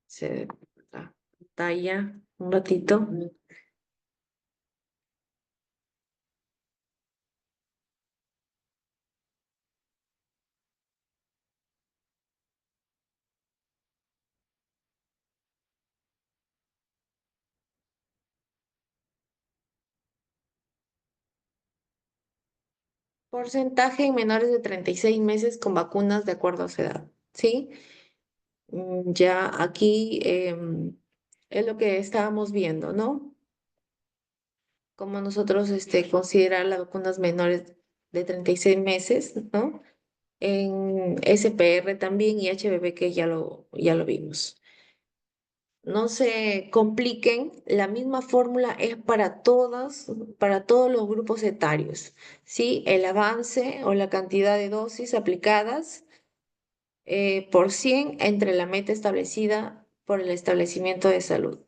se la pantalla un ratito. Porcentaje en menores de 36 meses con vacunas de acuerdo a su edad, ¿sí? Ya aquí es lo que estábamos viendo, ¿no? como nosotros considerar las vacunas menores de 36 meses, ¿no? En SPR también y HBV que ya lo vimos. No se compliquen, la misma fórmula es para todos los grupos etarios, ¿sí? El avance o la cantidad de dosis aplicadas por 100 entre la meta establecida por el establecimiento de salud.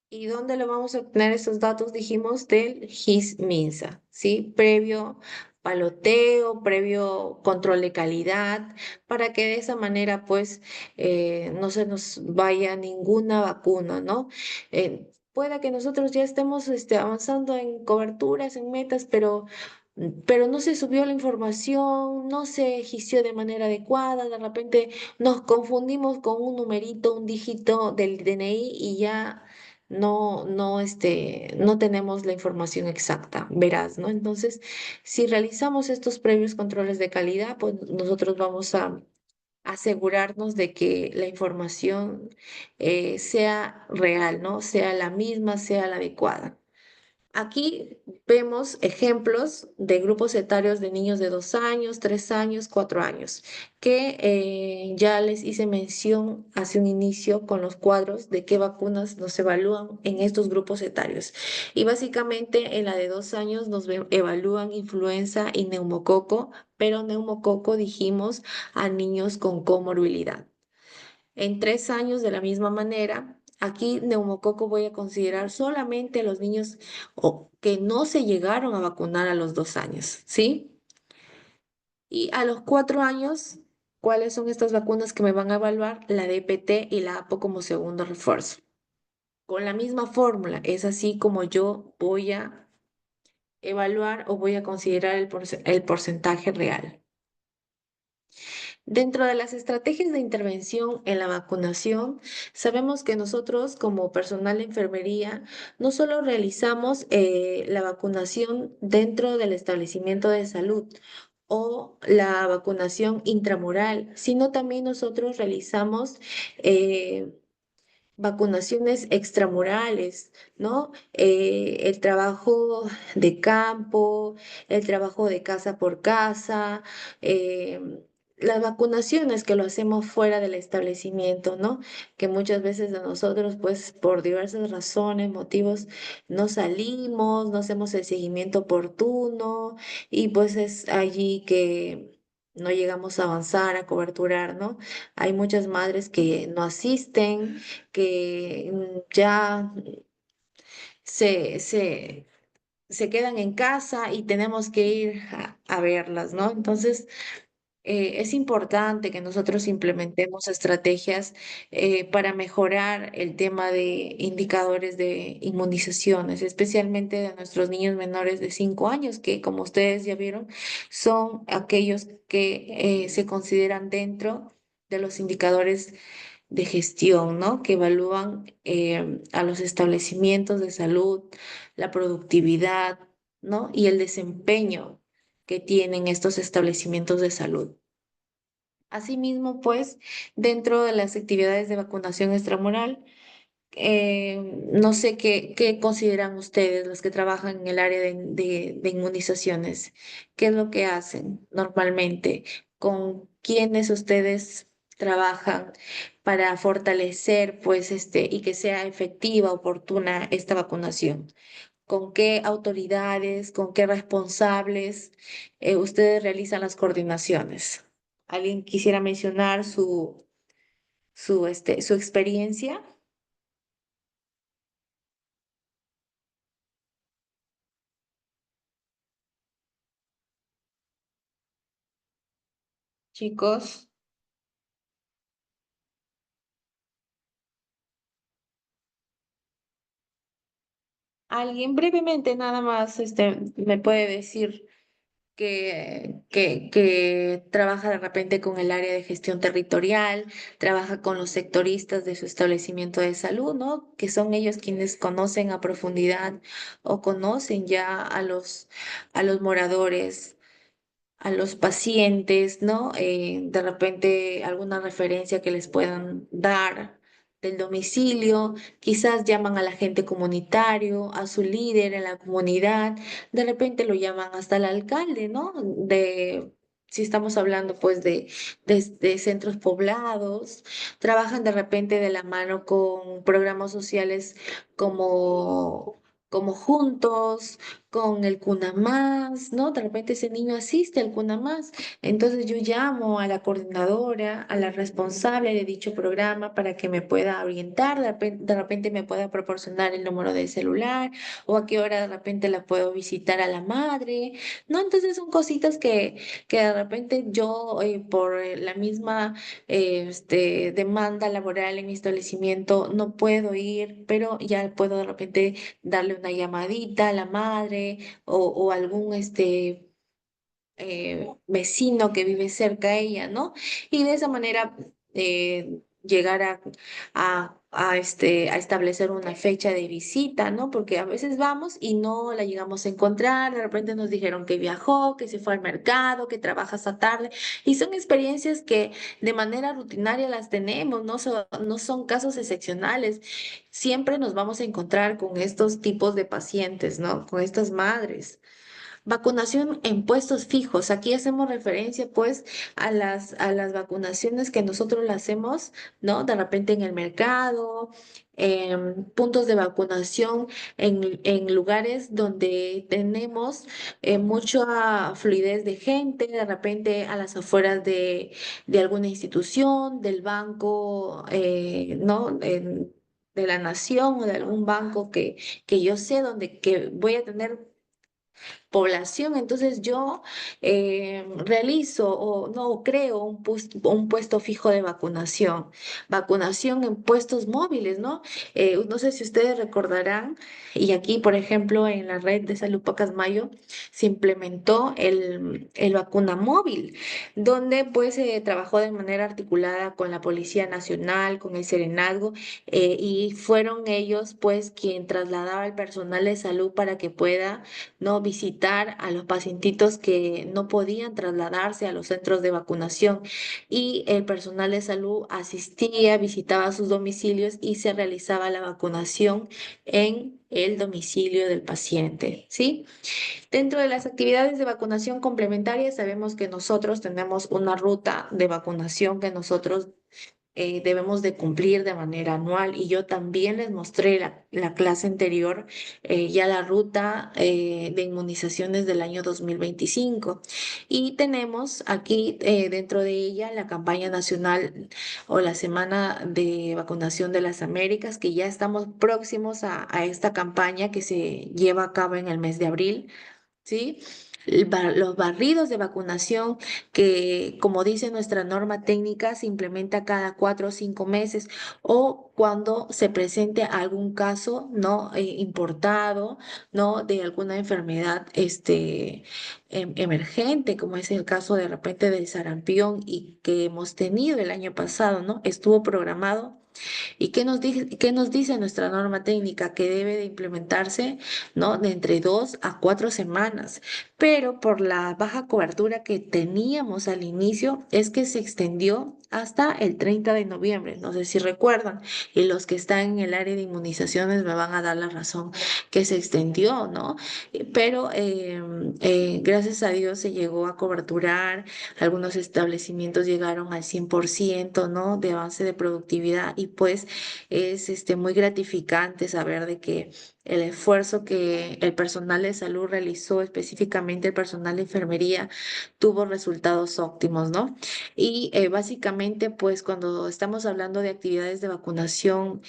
¿Y dónde lo vamos a obtener estos datos? Dijimos del GIS-MINSA, ¿sí? Previo paloteo, previo control de calidad, para que de esa manera, pues, no se nos vaya ninguna vacuna, ¿no? Pueda que nosotros ya estemos avanzando en coberturas, en metas, pero no se subió la información, no se gisió de manera adecuada, de repente nos confundimos con un numerito, un dígito del DNI y ya no tenemos la información exacta, verás, ¿no? Entonces, si realizamos estos previos controles de calidad, pues nosotros vamos a asegurarnos de que la información sea real, ¿no? Sea la misma, sea la adecuada. Aquí vemos ejemplos de grupos etarios de niños de 2 años, 3 años, 4 años, que ya les hice mención hace un inicio con los cuadros de qué vacunas nos evalúan en estos grupos etarios. Y básicamente en la de 2 años nos evalúan influenza y neumococo, pero neumococo dijimos a niños con comorbilidad. En 3 años, de la misma manera, aquí neumococo voy a considerar solamente a los niños que no se llegaron a vacunar a los 2 años, ¿sí? Y a los 4 años, ¿cuáles son estas vacunas que me van a evaluar? La DPT y la APO como segundo refuerzo. Con la misma fórmula, es así como yo voy a evaluar o voy a considerar el porcentaje real. Dentro de las estrategias de intervención en la vacunación, sabemos que nosotros como personal de enfermería no solo realizamos la vacunación dentro del establecimiento de salud o la vacunación intramural, sino también nosotros realizamos vacunaciones extramurales, ¿no? El trabajo de campo, el trabajo de casa por casa, las vacunaciones que lo hacemos fuera del establecimiento, ¿no? Que muchas veces de nosotros, pues por diversas razones, motivos, no salimos, no hacemos el seguimiento oportuno y pues es allí que no llegamos a avanzar, a coberturar, ¿no? Hay muchas madres que no asisten, que ya se, se, se quedan en casa y tenemos que ir a verlas, ¿no? Entonces, es importante que nosotros implementemos estrategias para mejorar el tema de indicadores de inmunizaciones, especialmente de nuestros niños menores de 5 años, que como ustedes ya vieron, son aquellos que se consideran dentro de los indicadores de gestión, ¿no? Que evalúan a los establecimientos de salud, la productividad, ¿no? Y el desempeño que tienen estos establecimientos de salud. Asimismo, pues, dentro de las actividades de vacunación extramural, no sé qué consideran ustedes, los que trabajan en el área de inmunizaciones. ¿Qué es lo que hacen normalmente? ¿Con quiénes ustedes trabajan para fortalecer, pues, y que sea efectiva, oportuna esta vacunación? ¿Con qué autoridades, con qué responsables ustedes realizan las coordinaciones? ¿Alguien quisiera mencionar su experiencia? Chicos, alguien brevemente nada más me puede decir que trabaja de repente con el área de gestión territorial, trabaja con los sectoristas de su establecimiento de salud, ¿no? Que son ellos quienes conocen a profundidad o conocen ya a los moradores, a los pacientes, ¿no? De repente alguna referencia que les puedan dar del domicilio, quizás llaman al agente comunitario, a su líder en la comunidad, de repente lo llaman hasta el alcalde, ¿no? Si estamos hablando pues de centros poblados, trabajan de repente de la mano con programas sociales como, como Juntos, con el Cunamás, ¿no? De repente ese niño asiste al Cunamás. Entonces yo llamo a la coordinadora, a la responsable de dicho programa para que me pueda orientar, de repente me pueda proporcionar el número de celular o a qué hora de repente la puedo visitar a la madre, ¿no? Entonces son cositas que de repente yo por la misma demanda laboral en mi establecimiento no puedo ir, pero ya puedo de repente darle una llamadita a la madre o algún vecino que vive cerca de ella, ¿no? Y de esa manera llegar a establecer una fecha de visita, ¿no? Porque a veces vamos y no la llegamos a encontrar, de repente nos dijeron que viajó, que se fue al mercado, que trabaja hasta tarde, y son experiencias que de manera rutinaria las tenemos, no son casos excepcionales. Siempre nos vamos a encontrar con estos tipos de pacientes, ¿no? Con estas madres. Vacunación en puestos fijos. Aquí hacemos referencia pues a las vacunaciones que nosotros le hacemos, ¿no? De repente en el mercado, puntos de vacunación en lugares donde tenemos mucha fluidez de gente, de repente a las afueras de alguna institución, del banco, ¿no? De la nación o de algún banco que yo sé donde que voy a tener población. Entonces yo realizo o no creo un puesto fijo de vacunación, vacunación en puestos móviles, ¿no? No sé si ustedes recordarán, y aquí, por ejemplo, en la red de Salud Pacasmayo se implementó el vacuna móvil, donde pues se trabajó de manera articulada con la Policía Nacional, con el Serenazgo, y fueron ellos pues quien trasladaba al personal de salud para que pueda no visitar a los pacientitos que no podían trasladarse a los centros de vacunación y el personal de salud asistía, visitaba sus domicilios y se realizaba la vacunación en el domicilio del paciente, ¿sí? Dentro de las actividades de vacunación complementarias, sabemos que nosotros tenemos una ruta de vacunación que nosotros debemos de cumplir de manera anual y yo también les mostré la clase anterior ya la ruta de inmunizaciones del año 2025 y tenemos aquí dentro de ella la campaña nacional o la semana de vacunación de las Américas que ya estamos próximos a esta campaña que se lleva a cabo en el mes de abril. ¿Sí? Los barridos de vacunación que, como dice nuestra norma técnica, se implementa cada 4 o 5 meses o cuando se presente algún caso no importado, no de alguna enfermedad emergente, como es el caso de repente del sarampión y que hemos tenido el año pasado, ¿no? Estuvo programado. ¿Y qué nos dice nuestra norma técnica? Que debe de implementarse, ¿no? De entre 2 a 4 semanas. Pero por la baja cobertura que teníamos al inicio, es que se extendió hasta el 30 de noviembre. No sé si recuerdan. Y los que están en el área de inmunizaciones me van a dar la razón que se extendió, ¿no? Pero gracias a Dios se llegó a coberturar. Algunos establecimientos llegaron al 100%, ¿no? De avance de productividad y pues es muy gratificante saber de que el esfuerzo que el personal de salud realizó, específicamente el personal de enfermería, tuvo resultados óptimos, ¿no? Y básicamente, pues cuando estamos hablando de actividades de vacunación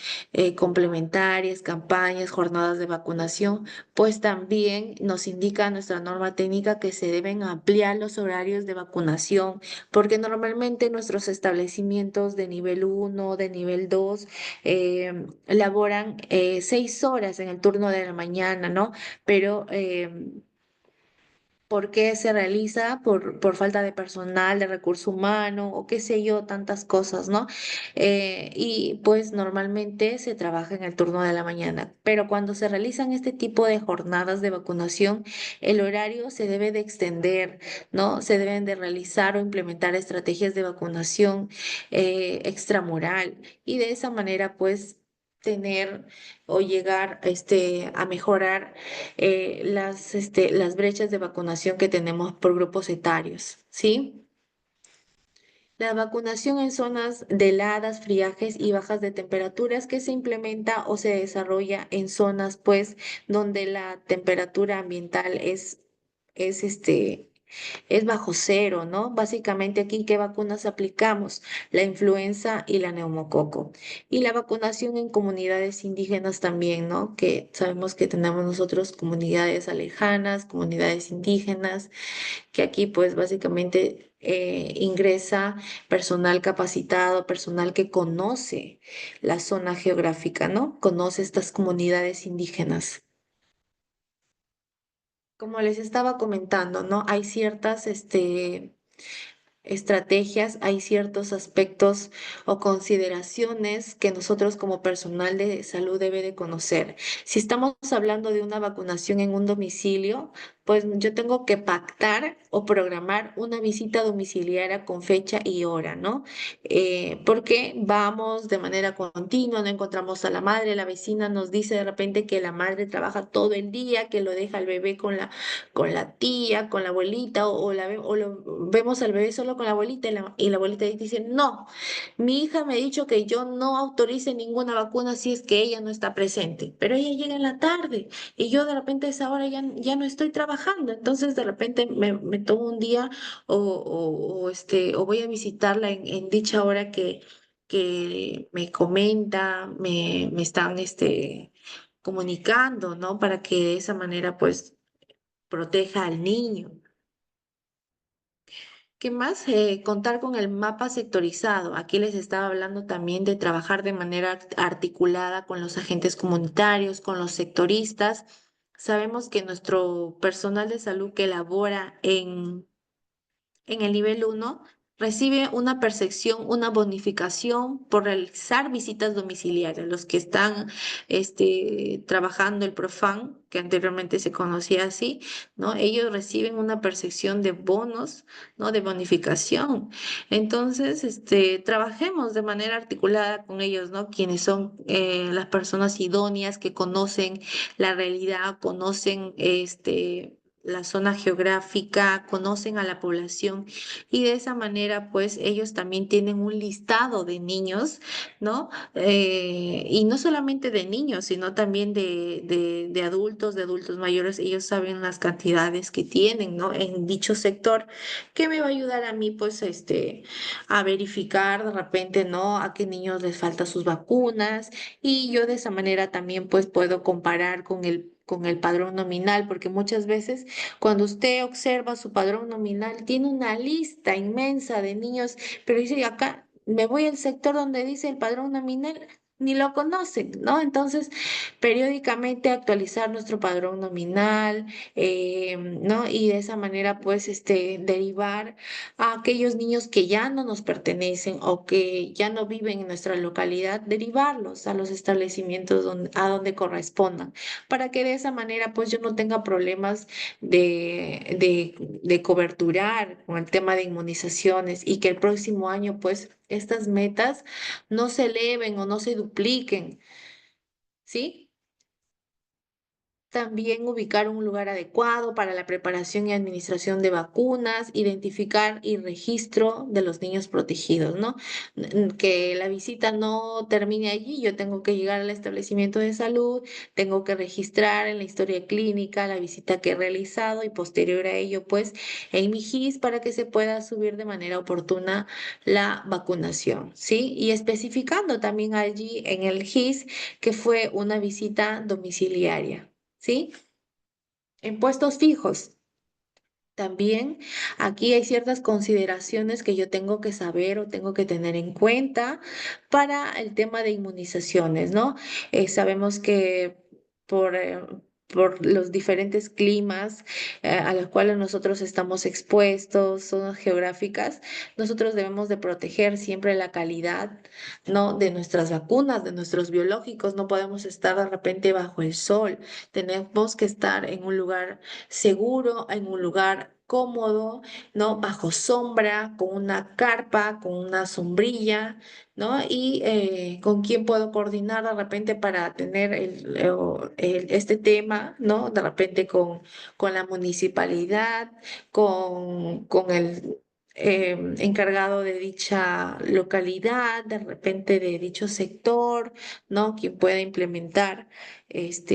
complementarias, campañas, jornadas de vacunación, pues también nos indica nuestra norma técnica que se deben ampliar los horarios de vacunación, porque normalmente nuestros establecimientos de nivel 1, de nivel 2, laboran 6 horas en el turno de la mañana, ¿no? Pero ¿Por qué se realiza? Por falta de personal, de recurso humano o qué sé yo, tantas cosas, ¿no? Y pues normalmente se trabaja en el turno de la mañana, pero cuando se realizan este tipo de jornadas de vacunación, el horario se debe de extender, ¿no? Se deben de realizar o implementar estrategias de vacunación extramural y de esa manera pues tener o llegar a mejorar las brechas de vacunación que tenemos por grupos etarios, ¿sí? La vacunación en zonas de heladas, friajes y bajas de temperaturas que se implementa o se desarrolla en zonas, pues, donde la temperatura ambiental es bajo cero, ¿no? Básicamente aquí, ¿qué vacunas aplicamos? La influenza y la neumococo. Y la vacunación en comunidades indígenas también, ¿no? Que sabemos que tenemos nosotros comunidades alejanas, comunidades indígenas, que aquí pues básicamente ingresa personal capacitado, personal que conoce la zona geográfica, ¿no? Conoce estas comunidades indígenas. Como les estaba comentando, ¿no? Hay ciertas, estrategias, hay ciertos aspectos o consideraciones que nosotros como personal de salud debe de conocer. Si estamos hablando de una vacunación en un domicilio, pues yo tengo que pactar o programar una visita domiciliaria con fecha y hora, ¿no? Porque vamos de manera continua, no encontramos a la madre, la vecina nos dice de repente que la madre trabaja todo el día, que lo deja al bebé con la tía, con la abuelita, o lo vemos al bebé solo con la abuelita y la abuelita dice, no, mi hija me ha dicho que yo no autorice ninguna vacuna si es que ella no está presente, pero ella llega en la tarde y yo de repente a esa hora ya no estoy trabajando, entonces de repente me tomo un día o voy a visitarla en dicha hora que me comenta, me están comunicando, ¿no? Para que de esa manera pues proteja al niño. ¿Qué más? Contar con el mapa sectorizado. Aquí les estaba hablando también de trabajar de manera articulada con los agentes comunitarios, con los sectoristas. Sabemos que nuestro personal de salud que labora en el nivel uno recibe una percepción, una bonificación por realizar visitas domiciliarias. Los que están trabajando el Profan, que anteriormente se conocía así, ¿no? Ellos reciben una percepción de bonos, ¿no? De bonificación. Entonces, trabajemos de manera articulada con ellos, ¿no? Quienes son las personas idóneas que conocen la realidad, conocen la zona geográfica, conocen a la población y de esa manera pues ellos también tienen un listado de niños, ¿no? Y no solamente de niños, sino también de adultos mayores, ellos saben las cantidades que tienen, ¿no? En dicho sector, que me va a ayudar a mí pues a verificar de repente, ¿no? A qué niños les faltan sus vacunas y yo de esa manera también pues puedo comparar con el padrón nominal, porque muchas veces cuando usted observa su padrón nominal, tiene una lista inmensa de niños, pero dice, acá me voy al sector donde dice el padrón nominal, ni lo conocen, ¿no? Entonces, periódicamente actualizar nuestro padrón nominal, ¿no? Y de esa manera, pues, derivar a aquellos niños que ya no nos pertenecen o que ya no viven en nuestra localidad, derivarlos a los establecimientos a donde correspondan, para que de esa manera, pues, yo no tenga problemas de coberturar con el tema de inmunizaciones y que el próximo año, pues, estas metas no se eleven o no se dupliquen, ¿sí? También ubicar un lugar adecuado para la preparación y administración de vacunas, identificar y registro de los niños protegidos, ¿no? Que la visita no termine allí, yo tengo que llegar al establecimiento de salud, tengo que registrar en la historia clínica la visita que he realizado y posterior a ello, pues, en mi GIS para que se pueda subir de manera oportuna la vacunación, ¿sí? Y especificando también allí en el GIS que fue una visita domiciliaria. ¿Sí? En puestos fijos. También aquí hay ciertas consideraciones que yo tengo que saber o tengo que tener en cuenta para el tema de inmunizaciones, ¿no? Sabemos que por por los diferentes climas a los cuales nosotros estamos expuestos, zonas geográficas, nosotros debemos de proteger siempre la calidad, ¿no? De nuestras vacunas, de nuestros biológicos. No podemos estar de repente bajo el sol. Tenemos que estar en un lugar seguro, en un lugar cómodo, ¿no? Bajo sombra, con una carpa, con una sombrilla, ¿no? Y con quién puedo coordinar de repente para tener este tema, ¿no? De repente con la municipalidad, con el encargado de dicha localidad, de repente de dicho sector, ¿no? Quien pueda implementar el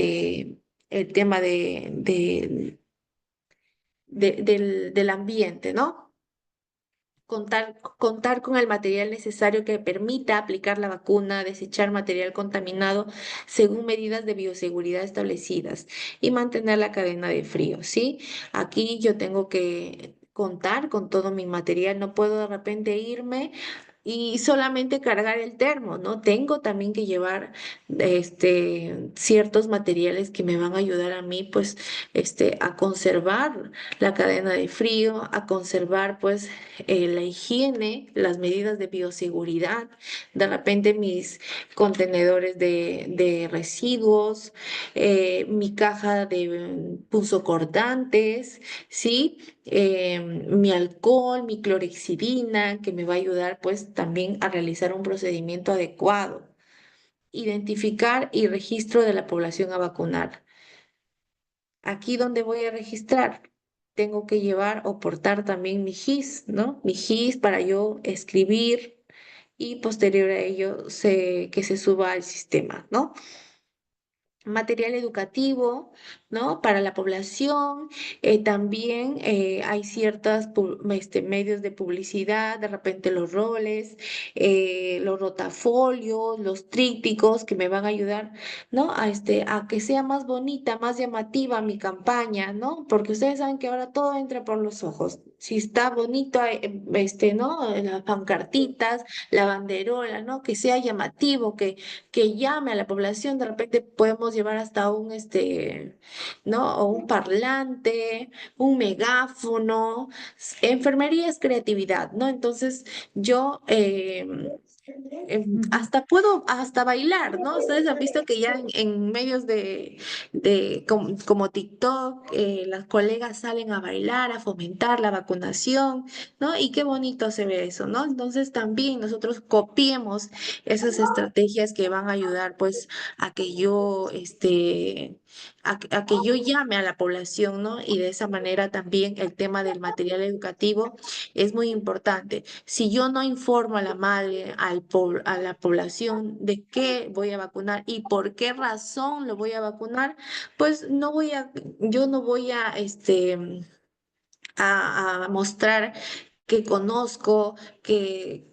tema del ambiente, ¿no? Contar con el material necesario que permita aplicar la vacuna, desechar material contaminado según medidas de bioseguridad establecidas y mantener la cadena de frío, ¿sí? Aquí yo tengo que contar con todo mi material, no puedo de repente irme y solamente cargar el termo, ¿no? Tengo también que llevar ciertos materiales que me van a ayudar a mí, pues, a conservar la cadena de frío, a conservar pues la higiene, las medidas de bioseguridad, de repente mis contenedores de residuos, mi caja de punzocortantes, ¿sí? Mi alcohol, mi clorexidina, que me va a ayudar pues también a realizar un procedimiento adecuado. Identificar y registro de la población a vacunar. Aquí donde voy a registrar, tengo que llevar o portar también mi GIS, ¿no? Mi GIS para yo escribir y posterior a ello que se suba al sistema, ¿no? Material educativo, ¿no? Para la población. También hay ciertos medios de publicidad, de repente los roles, los rotafolios, los trípticos que me van a ayudar, ¿no? A que sea más bonita, más llamativa mi campaña, ¿no? Porque ustedes saben que ahora todo entra por los ojos. Si está bonito, ¿no? Las pancartitas, la banderola, ¿no? Que sea llamativo, que llame a la población, de repente podemos llevar hasta ¿no? O un parlante, un megáfono. Enfermería es creatividad, ¿no? Entonces yo hasta puedo hasta bailar, ¿no? Ustedes han visto que ya en medios como TikTok, las colegas salen a bailar, a fomentar la vacunación, ¿no? Y qué bonito se ve eso, ¿no? Entonces también nosotros copiemos esas estrategias que van a ayudar, pues, a que yo, a que yo llame a la población, ¿no? Y de esa manera también el tema del material educativo es muy importante. Si yo no informo a la madre, a la población de qué voy a vacunar y por qué razón lo voy a vacunar, pues yo no voy a mostrar que conozco, que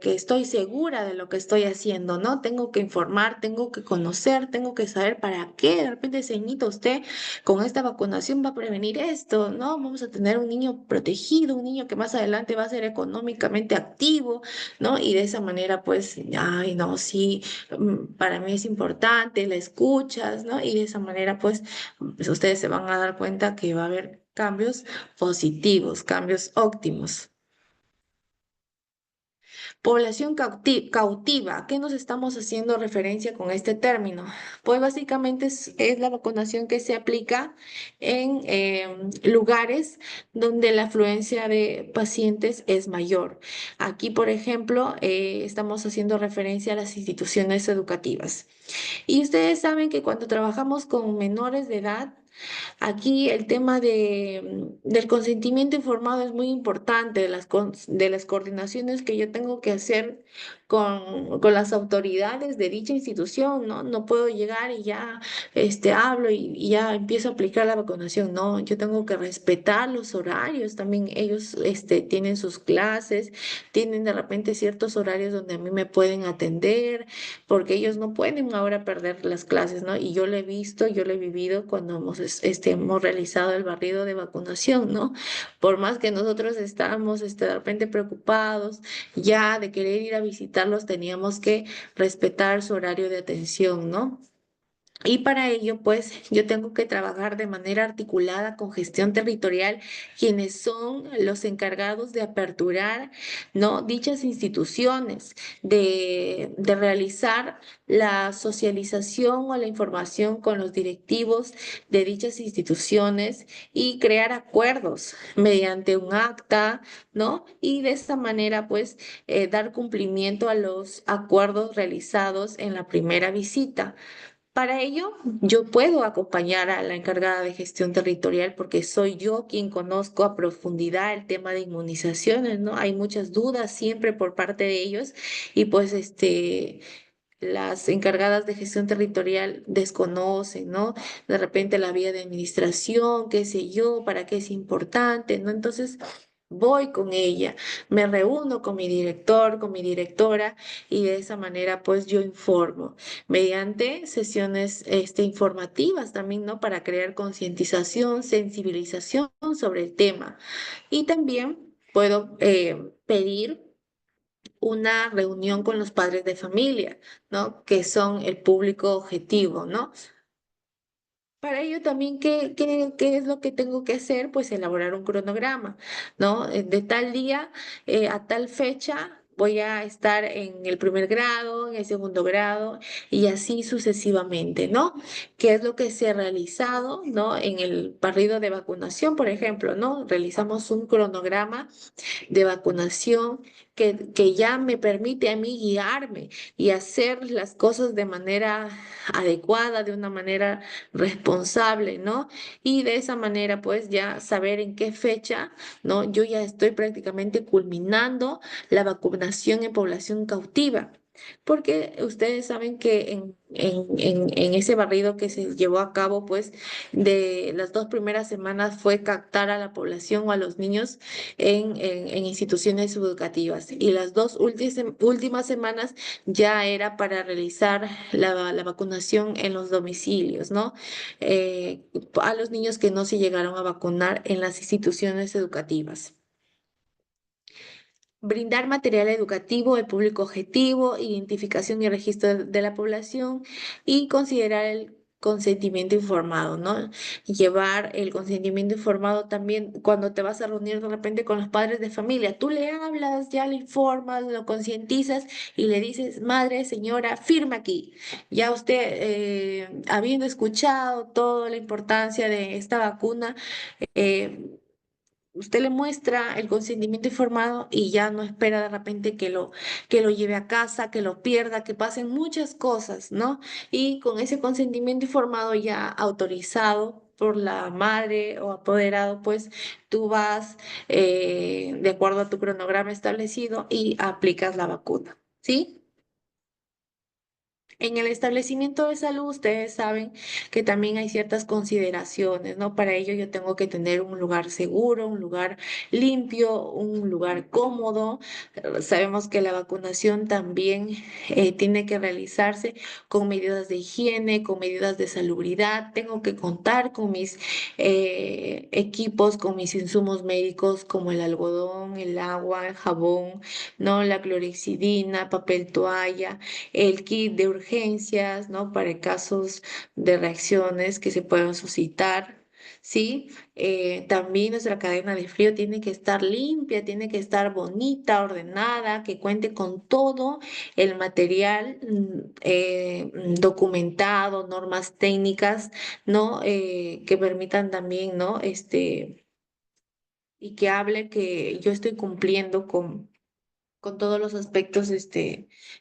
estoy segura de lo que estoy haciendo, ¿no? Tengo que informar, tengo que conocer, tengo que saber para qué. De repente, señorita, usted con esta vacunación va a prevenir esto, ¿no? Vamos a tener un niño protegido, un niño que más adelante va a ser económicamente activo, ¿no? Y de esa manera, pues, ay, no, sí, para mí es importante, la escuchas, ¿no? Y de esa manera, pues ustedes se van a dar cuenta que va a haber cambios positivos, cambios óptimos. Población cautiva, ¿a qué nos estamos haciendo referencia con este término? Pues básicamente es la vacunación que se aplica en lugares donde la afluencia de pacientes es mayor. Aquí, por ejemplo, estamos haciendo referencia a las instituciones educativas. Y ustedes saben que cuando trabajamos con menores de edad, aquí el tema del consentimiento informado es muy importante, de las coordinaciones que yo tengo que hacer con las autoridades de dicha institución, ¿no? No puedo llegar y ya hablo y ya empiezo a aplicar la vacunación, no, yo tengo que respetar los horarios, también ellos tienen sus clases, tienen de repente ciertos horarios donde a mí me pueden atender, porque ellos no pueden ahora perder las clases, ¿no? Y yo lo he visto, yo lo he vivido cuando hemos realizado el barrido de vacunación, ¿no? Por más que nosotros estábamos de repente preocupados ya de querer ir a visitarlos, teníamos que respetar su horario de atención, ¿no? Y para ello, pues, yo tengo que trabajar de manera articulada con gestión territorial, quienes son los encargados de aperturar, ¿no? Dichas instituciones, de realizar la socialización o la información con los directivos de dichas instituciones y crear acuerdos mediante un acta, ¿no? Y de esta manera, pues, dar cumplimiento a los acuerdos realizados en la primera visita. Para ello, yo puedo acompañar a la encargada de gestión territorial porque soy yo quien conozco a profundidad el tema de inmunizaciones, ¿no? Hay muchas dudas siempre por parte de ellos y pues las encargadas de gestión territorial desconocen, ¿no? De repente la vía de administración, qué sé yo, para qué es importante, ¿no? Entonces voy con ella, me reúno con mi director, con mi directora y de esa manera pues yo informo mediante sesiones informativas también, ¿no? Para crear concientización, sensibilización sobre el tema. Y también puedo pedir una reunión con los padres de familia, ¿no? Que son el público objetivo, ¿no? Para ello también, ¿qué es lo que tengo que hacer? Pues elaborar un cronograma, ¿no? De tal día a tal fecha voy a estar en el primer grado, en el segundo grado y así sucesivamente, ¿no? ¿Qué es lo que se ha realizado, ¿no? En el barrido de vacunación, por ejemplo, ¿no? Realizamos un cronograma de vacunación que ya me permite a mí guiarme y hacer las cosas de manera adecuada, de una manera responsable, ¿no? Y de esa manera, pues ya saber en qué fecha, ¿no? Yo ya estoy prácticamente culminando la vacunación en población cautiva. Porque ustedes saben que en ese barrido que se llevó a cabo, pues de las 2 primeras semanas fue captar a la población o a los niños en instituciones educativas. Y las dos últimas semanas ya era para realizar la vacunación en los domicilios, ¿no? Eh, a los niños que no se llegaron a vacunar en las instituciones educativas. Brindar material educativo al público objetivo, identificación y registro de la población y considerar el consentimiento informado, ¿no? Llevar el consentimiento informado también cuando te vas a reunir de repente con los padres de familia. Tú le hablas, ya le informas, lo concientizas y le dices, madre, señora, firma aquí. Ya usted, habiendo escuchado toda la importancia de esta vacuna, eh, usted le muestra el consentimiento informado y ya no espera de repente que lo lleve a casa, que lo pierda, que pasen muchas cosas, ¿no? Y con ese consentimiento informado ya autorizado por la madre o apoderado, pues tú vas de acuerdo a tu cronograma establecido y aplicas la vacuna, ¿sí? En el establecimiento de salud, ustedes saben que también hay ciertas consideraciones, ¿no? Para ello yo tengo que tener un lugar seguro, un lugar limpio, un lugar cómodo. Sabemos que la vacunación también tiene que realizarse con medidas de higiene, con medidas de salubridad. Tengo que contar con mis equipos, con mis insumos médicos como el algodón, el agua, el jabón, ¿no? La clorexidina, papel toalla, el kit de urgencias, ¿no? Para casos de reacciones que se puedan suscitar, ¿sí? También nuestra cadena de frío tiene que estar limpia, tiene que estar bonita, ordenada, que cuente con todo el material documentado, normas técnicas, ¿no? Que permitan también, ¿no? Y que hable que yo estoy cumpliendo con todos los aspectos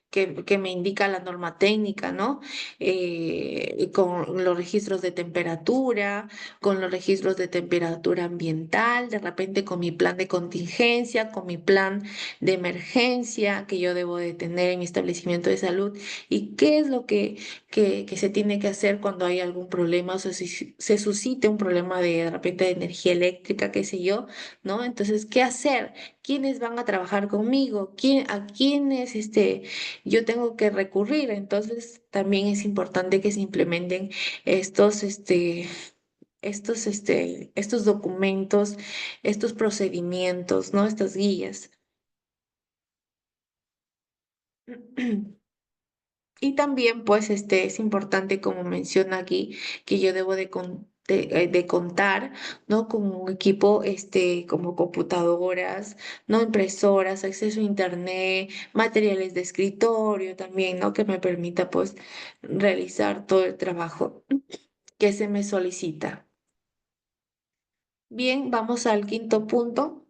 que me indica la norma técnica, ¿no? Y con los registros de temperatura, con los registros de temperatura ambiental, de repente con mi plan de contingencia, con mi plan de emergencia que yo debo de tener en mi establecimiento de salud y qué es lo que se tiene que hacer cuando hay algún problema, o sea, si se suscite un problema de repente de energía eléctrica, qué sé yo, ¿no? Entonces, ¿qué hacer? ¿Quiénes van a trabajar conmigo? ¿A quiénes yo tengo que recurrir? Entonces, también es importante que se implementen estos, estos documentos, estos procedimientos, ¿no? Estas guías. Y también, pues, es importante, como menciona aquí, que yo debo de contar, ¿no? Con un equipo, como computadoras, ¿no? Impresoras, acceso a internet, materiales de escritorio también, ¿no? Que me permita, pues, realizar todo el trabajo que se me solicita. Bien, vamos al quinto punto,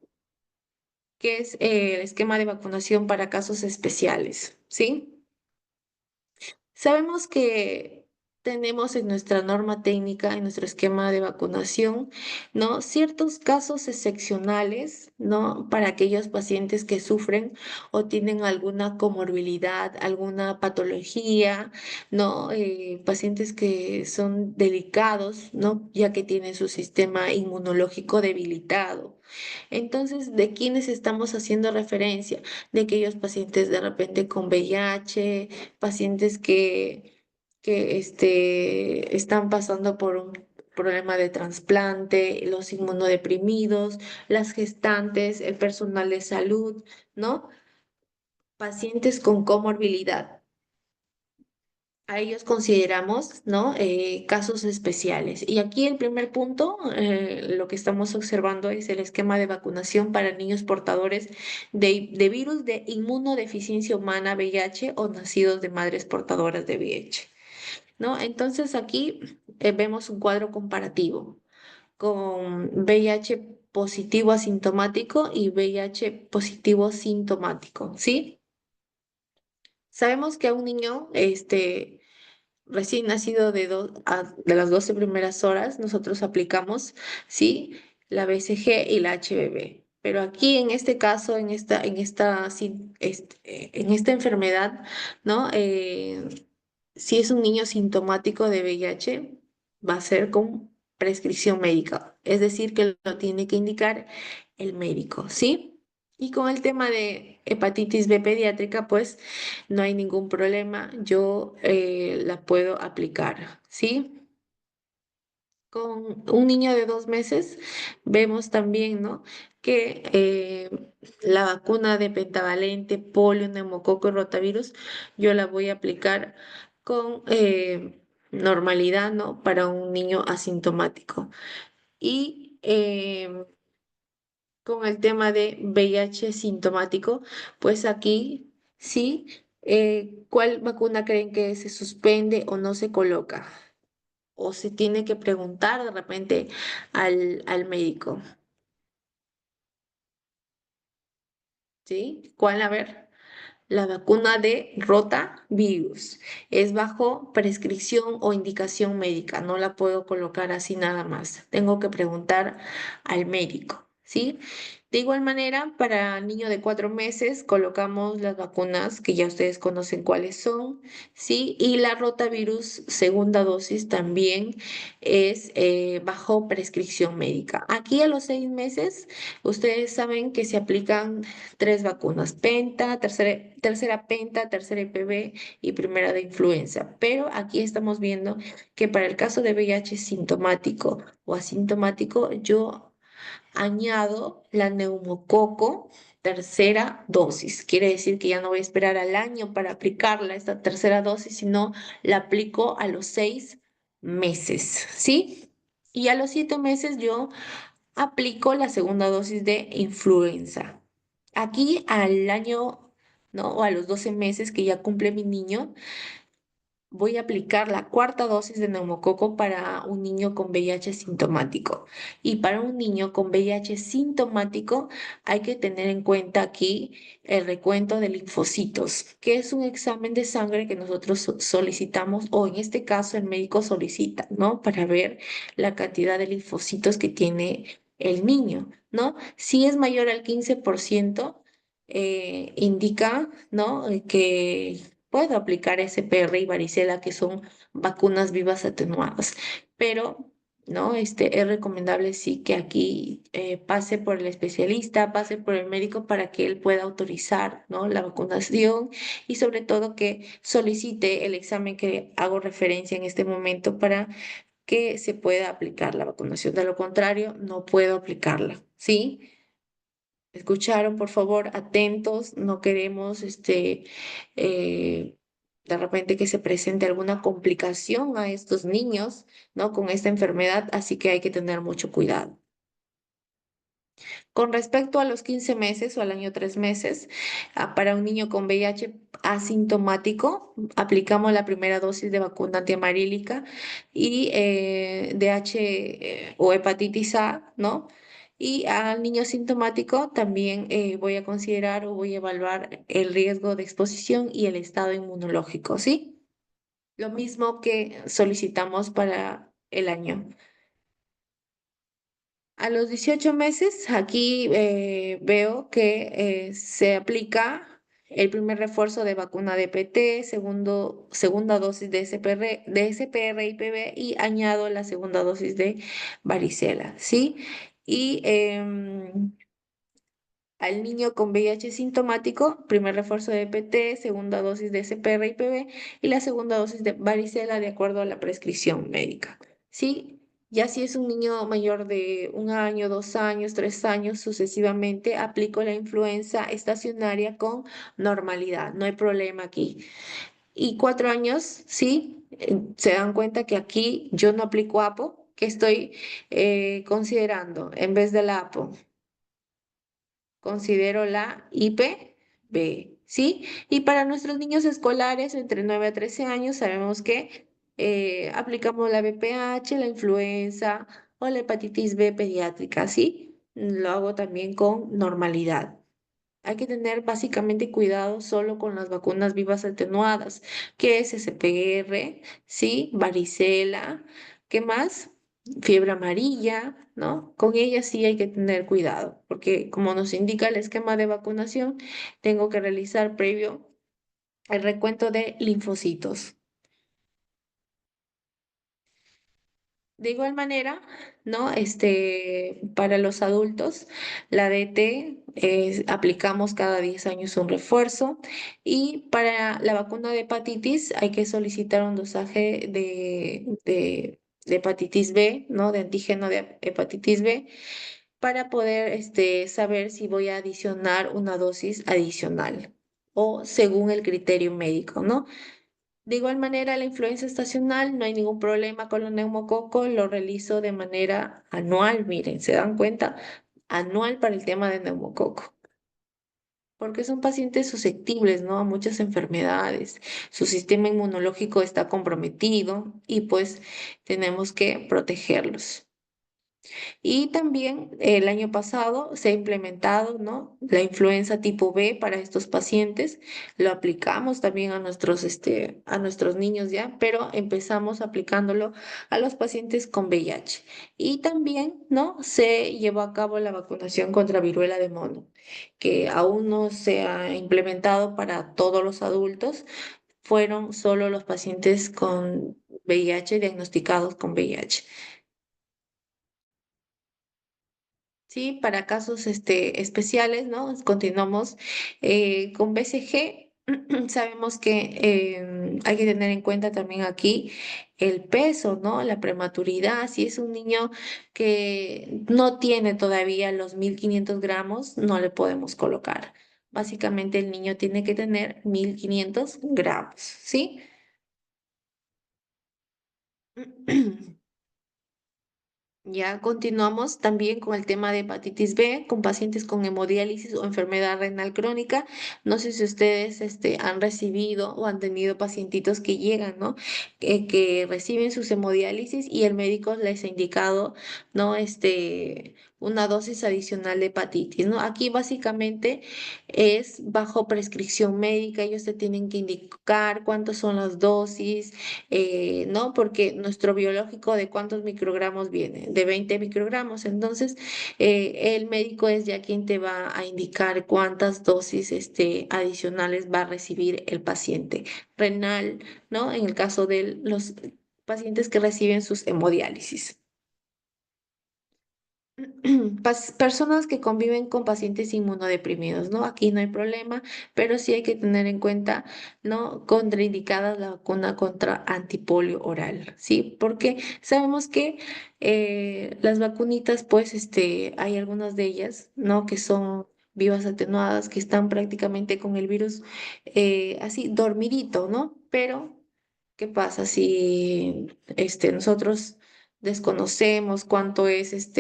que es el esquema de vacunación para casos especiales, ¿sí? Sabemos que tenemos en nuestra norma técnica, en nuestro esquema de vacunación, ¿no? Ciertos casos excepcionales, ¿no? Para aquellos pacientes que sufren o tienen alguna comorbilidad, alguna patología, ¿no? Pacientes que son delicados, ¿no? Ya que tienen su sistema inmunológico debilitado. Entonces, ¿de quiénes estamos haciendo referencia? De aquellos pacientes de repente con VIH, pacientes que están pasando por un problema de trasplante, los inmunodeprimidos, las gestantes, el personal de salud, ¿no? Pacientes con comorbilidad. A ellos consideramos, ¿no? Casos especiales. Y aquí el primer punto, lo que estamos observando es el esquema de vacunación para niños portadores de virus de inmunodeficiencia humana VIH o nacidos de madres portadoras de VIH, ¿no? Entonces aquí vemos un cuadro comparativo con VIH positivo asintomático y VIH positivo sintomático, ¿sí? Sabemos que a un niño, recién nacido de las 12 primeras horas, nosotros aplicamos, ¿sí? La BCG y la HBV. Pero aquí en este caso, en esta enfermedad, ¿no? Si es un niño sintomático de VIH, va a ser con prescripción médica, es decir, que lo tiene que indicar el médico, ¿sí? Y con el tema de hepatitis B pediátrica, pues no hay ningún problema, yo la puedo aplicar, ¿sí? Con un niño de 2 meses vemos también, ¿no? Que la vacuna de pentavalente, polio, neumococo y rotavirus, yo la voy a aplicar con normalidad, ¿no? Para un niño asintomático. Y con el tema de VIH sintomático, pues aquí sí, ¿cuál vacuna creen que se suspende o no se coloca? O se tiene que preguntar de repente al médico, ¿sí? ¿Cuál? A ver. La vacuna de rotavirus es bajo prescripción o indicación médica. No la puedo colocar así nada más. Tengo que preguntar al médico, ¿sí? De igual manera, para niño de 4 meses colocamos las vacunas que ya ustedes conocen cuáles son, ¿sí? Y la rotavirus segunda dosis también es bajo prescripción médica. Aquí a los 6 meses, ustedes saben que se aplican tres vacunas, penta, tercera penta, tercera IPV y primera de influenza. Pero aquí estamos viendo que para el caso de VIH sintomático o asintomático, yo añado la neumococo tercera dosis. Quiere decir que ya no voy a esperar al año para aplicarla, esta tercera dosis, sino la aplico a los 6 meses, ¿sí? Y a los 7 meses yo aplico la segunda dosis de influenza. Aquí al año, ¿no? O a los 12 meses que ya cumple mi niño, voy a aplicar la cuarta dosis de neumococo para un niño con VIH sintomático. Y para un niño con VIH sintomático hay que tener en cuenta aquí el recuento de linfocitos, que es un examen de sangre que nosotros solicitamos, o en este caso el médico solicita, ¿no? Para ver la cantidad de linfocitos que tiene el niño, ¿no? Si es mayor al 15%, indica, ¿no? Que puedo aplicar SPR y varicela, que son vacunas vivas atenuadas, pero no, es recomendable sí que aquí pase por el especialista, pase por el médico para que él pueda autorizar, ¿no? La vacunación y sobre todo que solicite el examen que hago referencia en este momento para que se pueda aplicar la vacunación. De lo contrario, no puedo aplicarla, ¿sí? ¿Escucharon? Por favor, atentos, no queremos eh, de repente que se presente alguna complicación a estos niños, ¿no? Con esta enfermedad, así que hay que tener mucho cuidado. Con respecto a los 15 meses o al año 3 meses, para un niño con VIH asintomático, aplicamos la primera dosis de vacuna antiamarílica y DH o hepatitis A, ¿no? Y al niño sintomático también voy a considerar o voy a evaluar el riesgo de exposición y el estado inmunológico, ¿sí? Lo mismo que solicitamos para el año. A los 18 meses, aquí veo que se aplica el primer refuerzo de vacuna de PT, segunda dosis de SPR y PB y añado la segunda dosis de varicela, ¿sí? Y al niño con VIH sintomático, primer refuerzo de PT, segunda dosis de SPR y PB y la segunda dosis de varicela de acuerdo a la prescripción médica. ¿Sí? Ya si es un niño mayor de 1 año, 2 años, 3 años, sucesivamente, aplico la influenza estacionaria con normalidad. No hay problema aquí. Y 4 años, ¿sí? Se dan cuenta que aquí yo no aplico APO, que estoy considerando en vez de la APO considero la IPB, ¿sí? Y para nuestros niños escolares entre 9 a 13 años sabemos que aplicamos la BPH, la influenza o la hepatitis B pediátrica, ¿sí? Lo hago también con normalidad. Hay que tener básicamente cuidado solo con las vacunas vivas atenuadas, que es SPR, ¿sí? Varicela, ¿qué más? Fiebre amarilla, ¿no? Con ellas sí hay que tener cuidado, porque como nos indica el esquema de vacunación, tengo que realizar previo el recuento de linfocitos. De igual manera, ¿no? Para los adultos, la DT aplicamos cada 10 años un refuerzo y para la vacuna de hepatitis hay que solicitar un dosaje de hepatitis B, ¿no? De antígeno de hepatitis B para poder saber si voy a adicionar una dosis adicional o según el criterio médico, ¿no? De igual manera, la influenza estacional, no hay ningún problema con los neumococos, lo realizo de manera anual, miren, ¿se dan cuenta? Anual para el tema de neumococo, porque son pacientes susceptibles, ¿no? A muchas enfermedades, su sistema inmunológico está comprometido y pues tenemos que protegerlos. Y también el año pasado se ha implementado, ¿no? La influenza tipo B para estos pacientes. Lo aplicamos también a nuestros niños ya, pero empezamos aplicándolo a los pacientes con VIH. Y también, ¿no? Se llevó a cabo la vacunación contra viruela de mono, que aún no se ha implementado para todos los adultos. Fueron solo los pacientes con VIH, diagnosticados con VIH. Sí, para casos especiales, ¿no? Continuamos con BCG. Sabemos que hay que tener en cuenta también aquí el peso, ¿no? La prematuridad. Si es un niño que no tiene todavía los 1500 gramos, no le podemos colocar. Básicamente el niño tiene que tener 1500 gramos, ¿sí? Ya continuamos también con el tema de hepatitis B, con pacientes con hemodiálisis o enfermedad renal crónica. No sé si ustedes han recibido o han tenido pacientitos que llegan, ¿no? Que reciben sus hemodiálisis y el médico les ha indicado, ¿no? Una dosis adicional de hepatitis, ¿no? Aquí básicamente es bajo prescripción médica, ellos te tienen que indicar cuántas son las dosis, ¿no? Porque nuestro biológico de cuántos microgramos viene, de 20 microgramos. Entonces, el médico es ya quien te va a indicar cuántas dosis adicionales va a recibir el paciente renal, ¿no? En el caso de los pacientes que reciben sus hemodiálisis. Personas que conviven con pacientes inmunodeprimidos, ¿no? Aquí no hay problema, pero sí hay que tener en cuenta, ¿no? Contraindicada la vacuna contra antipolio oral, ¿sí? Porque sabemos que las vacunitas, pues, hay algunas de ellas, ¿no? Que son vivas atenuadas que están prácticamente con el virus así dormidito, ¿no? Pero, ¿qué pasa si nosotros desconocemos cuánto es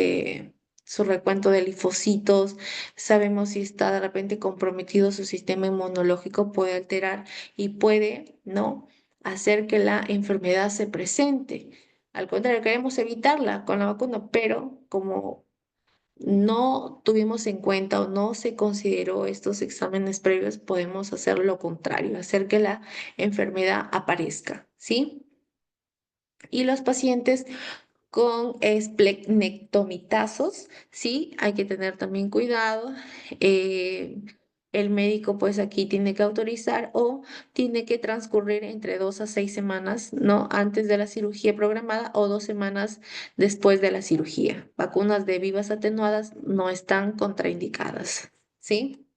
su recuento de linfocitos, sabemos si está de repente comprometido su sistema inmunológico, puede alterar y puede, ¿no? hacer que la enfermedad se presente. Al contrario, queremos evitarla con la vacuna, pero como no tuvimos en cuenta o no se consideró estos exámenes previos, podemos hacer lo contrario, hacer que la enfermedad aparezca, ¿sí? Y los pacientes con esplenectomitazos, sí, hay que tener también cuidado. eh, el médico pues aquí tiene que autorizar o tiene que transcurrir entre 2 a 6 semanas, ¿no? Antes de la cirugía programada o 2 semanas después de la cirugía. Vacunas de vivas atenuadas no están contraindicadas, ¿sí?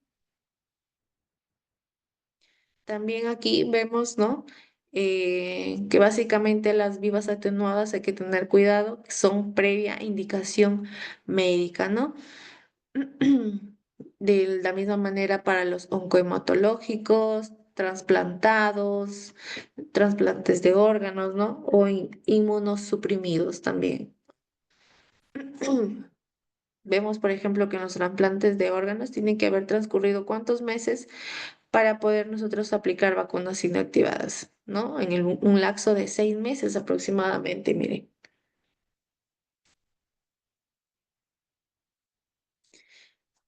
También aquí vemos, ¿no? Que básicamente las vivas atenuadas hay que tener cuidado, que son previa indicación médica, ¿no? De la misma manera para los oncohematológicos, trasplantados, trasplantes de órganos, ¿no? O inmunosuprimidos también. Vemos, por ejemplo, que en los trasplantes de órganos tienen que haber transcurrido cuántos meses para poder nosotros aplicar vacunas inactivadas, ¿no? En un lapso de 6 meses aproximadamente, miren.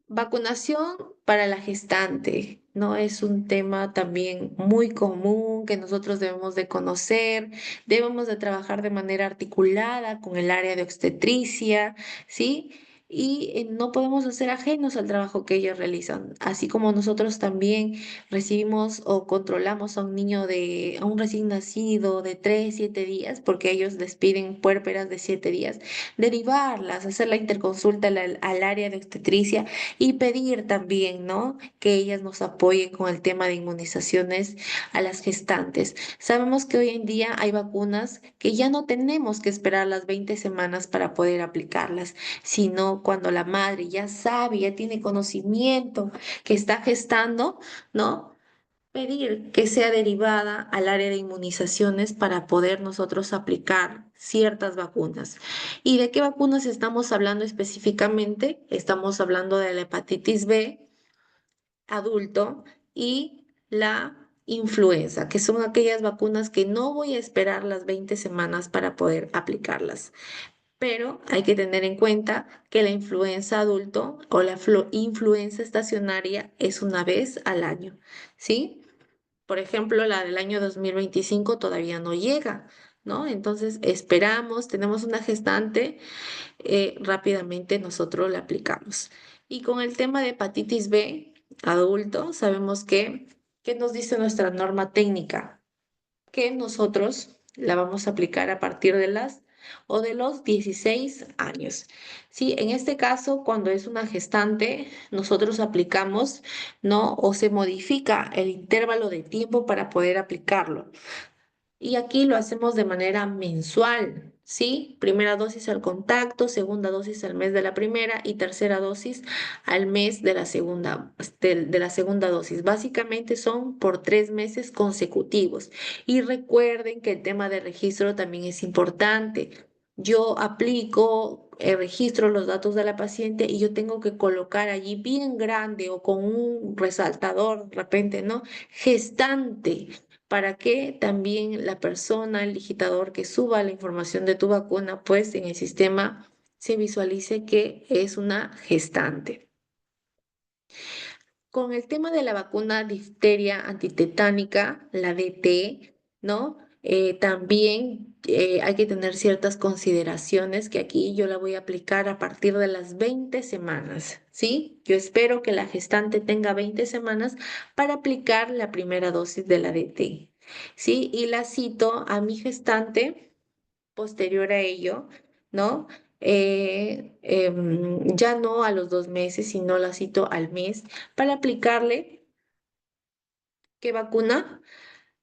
Vacunación para la gestante, ¿no? Es un tema también muy común que nosotros debemos de conocer, debemos de trabajar de manera articulada con el área de obstetricia, ¿sí? Y no podemos hacer ajenos al trabajo que ellos realizan, así como nosotros también recibimos o controlamos a un niño a un recién nacido de 3, 7 días, porque ellos les piden puérperas de 7 días, derivarlas, hacer la interconsulta al área de obstetricia y pedir también, ¿no? Que ellas nos apoyen con el tema de inmunizaciones a las gestantes. Sabemos que hoy en día hay vacunas que ya no tenemos que esperar las 20 semanas para poder aplicarlas, sino cuando la madre ya sabe, ya tiene conocimiento que está gestando, ¿no? Pedir que sea derivada al área de inmunizaciones para poder nosotros aplicar ciertas vacunas. ¿Y de qué vacunas estamos hablando específicamente? Estamos hablando de la hepatitis B adulto y la influenza, que son aquellas vacunas que no voy a esperar las 20 semanas para poder aplicarlas. Pero hay que tener en cuenta que la influenza adulto o la influenza estacionaria es una vez al año, ¿sí? Por ejemplo, la del año 2025 todavía no llega, ¿no? Entonces esperamos, tenemos una gestante, rápidamente nosotros la aplicamos. Y con el tema de hepatitis B adulto, sabemos ¿qué nos dice nuestra norma técnica? Que nosotros la vamos a aplicar a partir de los 16 años. Sí, en este caso, cuando es una gestante, nosotros aplicamos, ¿no? O se modifica el intervalo de tiempo para poder aplicarlo. Y aquí lo hacemos de manera mensual, ¿sí? Primera dosis al contacto, segunda dosis al mes de la primera y tercera dosis al mes de la segunda, de la segunda dosis. Básicamente son por 3 meses consecutivos. Y recuerden que el tema de registro también es importante. Yo aplico, registro los datos de la paciente y yo tengo que colocar allí bien grande o con un resaltador, de repente, ¿no? Gestante para que también la persona, el digitador que suba la información de tu vacuna, pues en el sistema se visualice que es una gestante. Con el tema de la vacuna difteria antitetánica, la DT, ¿no? También hay que tener ciertas consideraciones que aquí yo la voy a aplicar a partir de las 20 semanas, ¿sí? Yo espero que la gestante tenga 20 semanas para aplicar la primera dosis de la DT, ¿sí? Y la cito a mi gestante posterior a ello, ¿no? Ya no a los 2 meses, sino la cito al mes para aplicarle qué vacuna,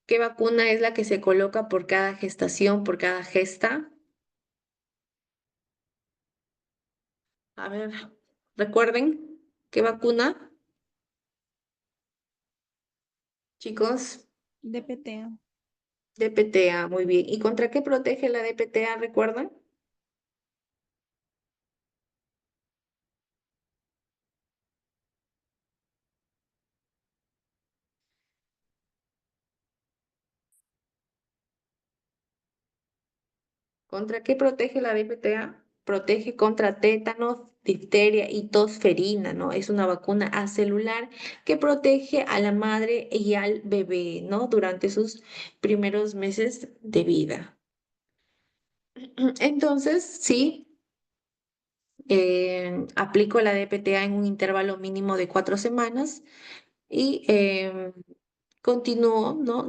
qué vacuna es la que se coloca por cada gestación, por cada gesta. A ver, recuerden qué vacuna. Chicos, DPT. DPTA, muy bien. ¿Y contra qué protege la DPTA, recuerdan? ¿Contra qué protege la DPTA? Protege contra tétanos, difteria y tosferina, ¿no? Es una vacuna acelular que protege a la madre y al bebé, ¿no? Durante sus primeros meses de vida. Entonces, sí, aplico la DPTA en un intervalo mínimo de 4 semanas y continúo, ¿no?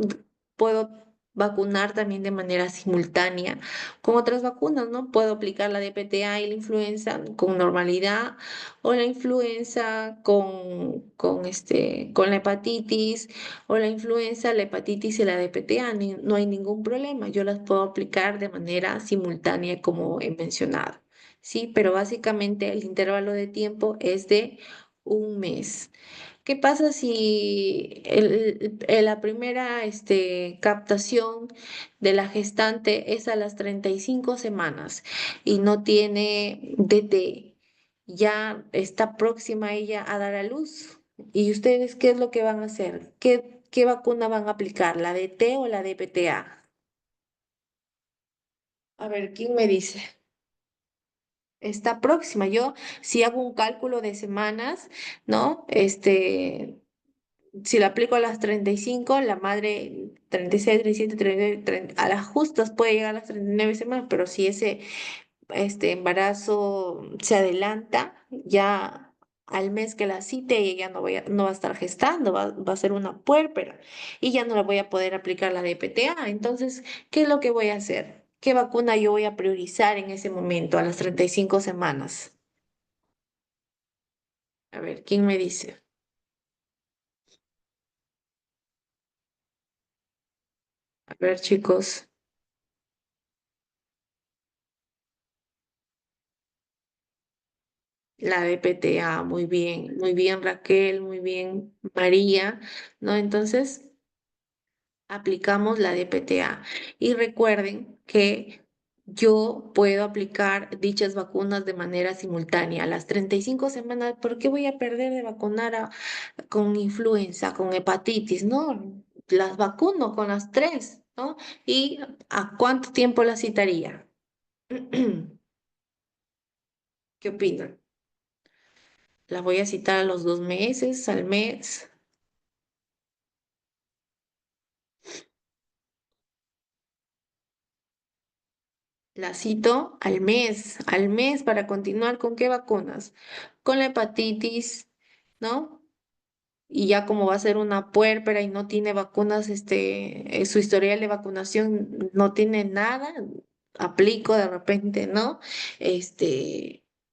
Puedo vacunar también de manera simultánea con otras vacunas, ¿no? Puedo aplicar la DPTA y la influenza con normalidad o la influenza con la hepatitis o la influenza, la hepatitis y la DPTA. No hay ningún problema. Yo las puedo aplicar de manera simultánea como he mencionado. Sí, pero básicamente el intervalo de tiempo es de un mes. ¿Qué pasa si la primera captación de la gestante es a las 35 semanas y no tiene DT? Ya está próxima ella a dar a luz. ¿Y ustedes qué es lo que van a hacer? ¿Qué vacuna van a aplicar? ¿La DT o la DPTA? A ver, ¿quién me dice? Está próxima. Yo, si hago un cálculo de semanas, ¿no? Si la aplico a las 35, la madre 36, 37, 39, 30, a las justas puede llegar a las 39 semanas, pero si ese embarazo se adelanta, ya al mes que la cite, ella no va a estar gestando, va a ser una puérpera y ya no le voy a poder aplicar la DPTA. Entonces, ¿qué es lo que voy a hacer? ¿Qué vacuna yo voy a priorizar en ese momento, a las 35 semanas? A ver, ¿quién me dice? A ver, chicos. La DPTA, muy bien Raquel, muy bien María, ¿no? Entonces, aplicamos la DPTA. Y recuerden que yo puedo aplicar dichas vacunas de manera simultánea. A las 35 semanas, ¿por qué voy a perder de vacunar con influenza, con hepatitis? No, las vacuno con las tres, ¿no? ¿Y a cuánto tiempo las citaría? ¿Qué opinan? ¿Las voy a citar a los 2 meses, al mes? La cito al mes para continuar con qué vacunas, con la hepatitis, ¿no? Y ya como va a ser una puérpera y no tiene vacunas, su historial de vacunación no tiene nada, aplico de repente, ¿no?